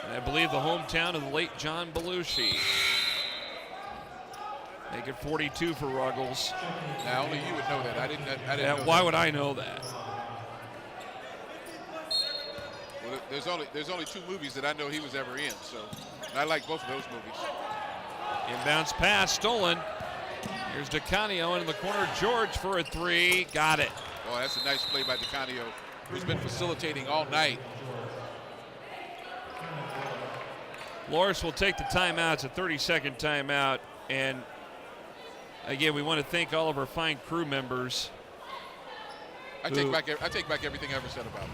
And I believe the hometown of the late John Belushi. Make it 42 for Ruggles. Now, only you would know that. I didn't know Why that. would I know that? Well, there's only 2 movies that I know he was ever in, so and I like both of those movies. Inbounds pass stolen. Here's DeCanio in the corner. George for a 3. Got it. Oh, that's a nice play by DeCanio, who's been facilitating all night. Loras will take the timeout. It's a 30-second timeout. And again, we want to thank all of our fine crew members. I take back everything I ever said about them.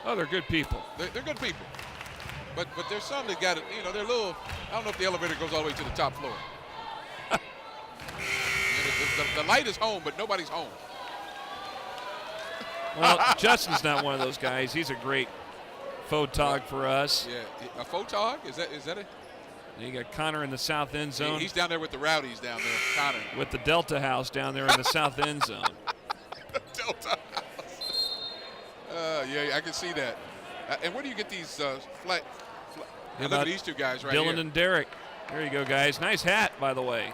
Oh, they're good people. They're good people. But there's some that got it, they're a little, I don't know if the elevator goes all the way to the top floor. The light is home, but nobody's home. Well, Justin's not one of those guys. He's a great photog for us. Yeah, a photog? Is that it? You got Connor in the south end zone. He's down there with the rowdies down there, Connor. With the Delta House down there in the south end zone. Delta House. Yeah, I can see that. And where do you get these flat? Look at these 2 guys right Dylan here. and Derek. There you go, guys. Nice hat, by the way.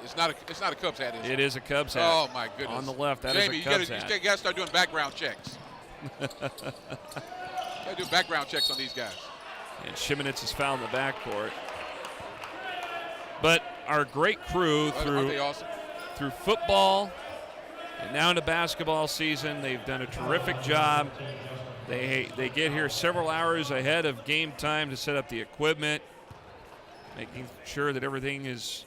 It's not a Cubs hat, is it? It is a Cubs hat. Oh my goodness. On the left, that Jamie, is a Cubs hat. you got to start doing background checks. Got to do background checks on these guys. And Shimonitz is fouled in the backcourt. But our great crew Aren't they awesome? through football and now into basketball season, they've done a terrific job. They get here several hours ahead of game time to set up the equipment, making sure that everything is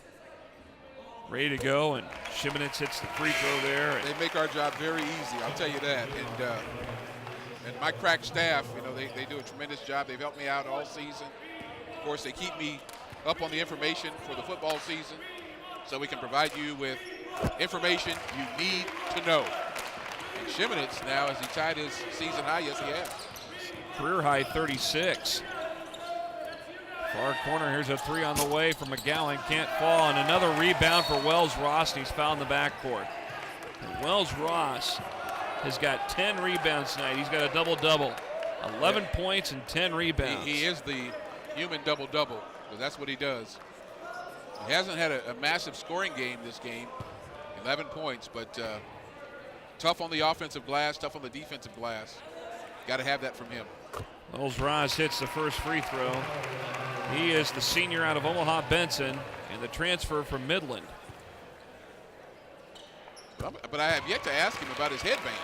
ready to go. And Shimonitz hits the free throw there. They make our job very easy, I'll tell you that. And my crack staff, they do a tremendous job. They've helped me out all season. Of course, they keep me up on the information for the football season so we can provide you with information you need to know. And Shimonitz now, has he tied his season high? Yes, he has. Career high 36. Far corner, here's a 3 on the way from McGowan, can't fall, and another rebound for Wells Ross, and he's fouled in the backcourt. And Wells Ross has got 10 rebounds tonight. He's got a double-double, 11 points and 10 rebounds. He is the human double-double, because that's what he does. He hasn't had a massive scoring game this game, 11 points, but tough on the offensive glass, tough on the defensive glass. Got to have that from him. Wells Ross hits the first free throw. He is the senior out of Omaha Benson and the transfer from Midland. But I have yet to ask him about his headband.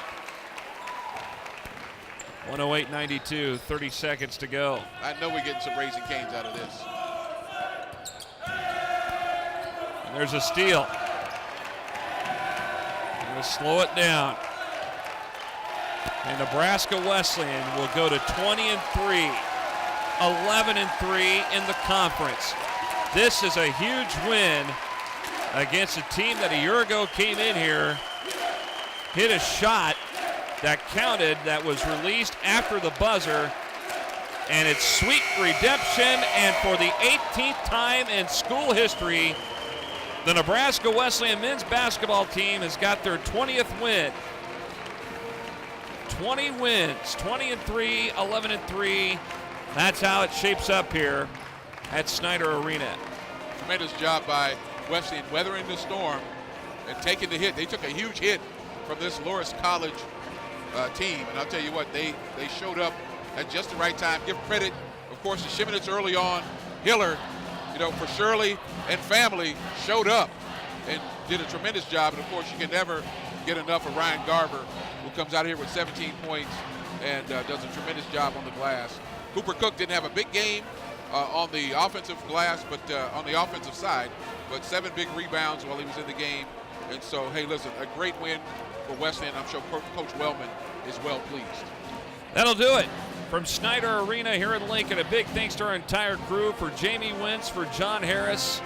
108-92, 30 seconds to go. I know we're getting some Raising Cane's out of this. And there's a steal. Going to slow it down. And Nebraska Wesleyan will go to 20-3, 11-3 in the conference. This is a huge win against a team that a year ago came in here, hit a shot that counted, that was released after the buzzer, and it's sweet redemption. And for the 18th time in school history, the Nebraska Wesleyan men's basketball team has got their 20th win. 20 wins, 20-3, 11-3. That's how it shapes up here at Snyder Arena. Tremendous job by Wesleyan weathering the storm and taking the hit. They took a huge hit from this Loras College team, and I'll tell you what, they showed up at just the right time. Give credit, of course, to Shimonitz early on. Hiller, for Shirley and family, showed up and did a tremendous job. And of course, you can never get enough of Ryan Garver, who comes out here with 17 points and does a tremendous job on the glass. Cooper Cook didn't have a big game on the offensive glass, but on the offensive side, but 7 big rebounds while he was in the game. And so, hey, listen, a great win for Wesleyan. I'm sure Coach Wellman is well pleased. That'll do it from Snyder Arena here in Lincoln. A big thanks to our entire crew, for Jamie Wentz, for John Harris,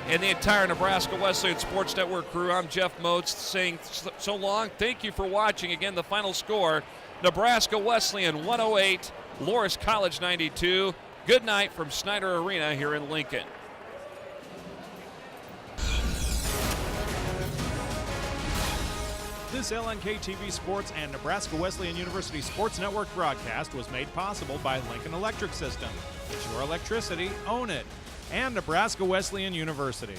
and the entire Nebraska Wesleyan Sports Network crew. I'm Jeff Moats saying so long. Thank you for watching. Again, the final score, Nebraska Wesleyan 108, Loras College 92. Good night from Snyder Arena here in Lincoln. This LNK TV Sports and Nebraska Wesleyan University Sports Network broadcast was made possible by Lincoln Electric System. It's your electricity, own it. And Nebraska Wesleyan University.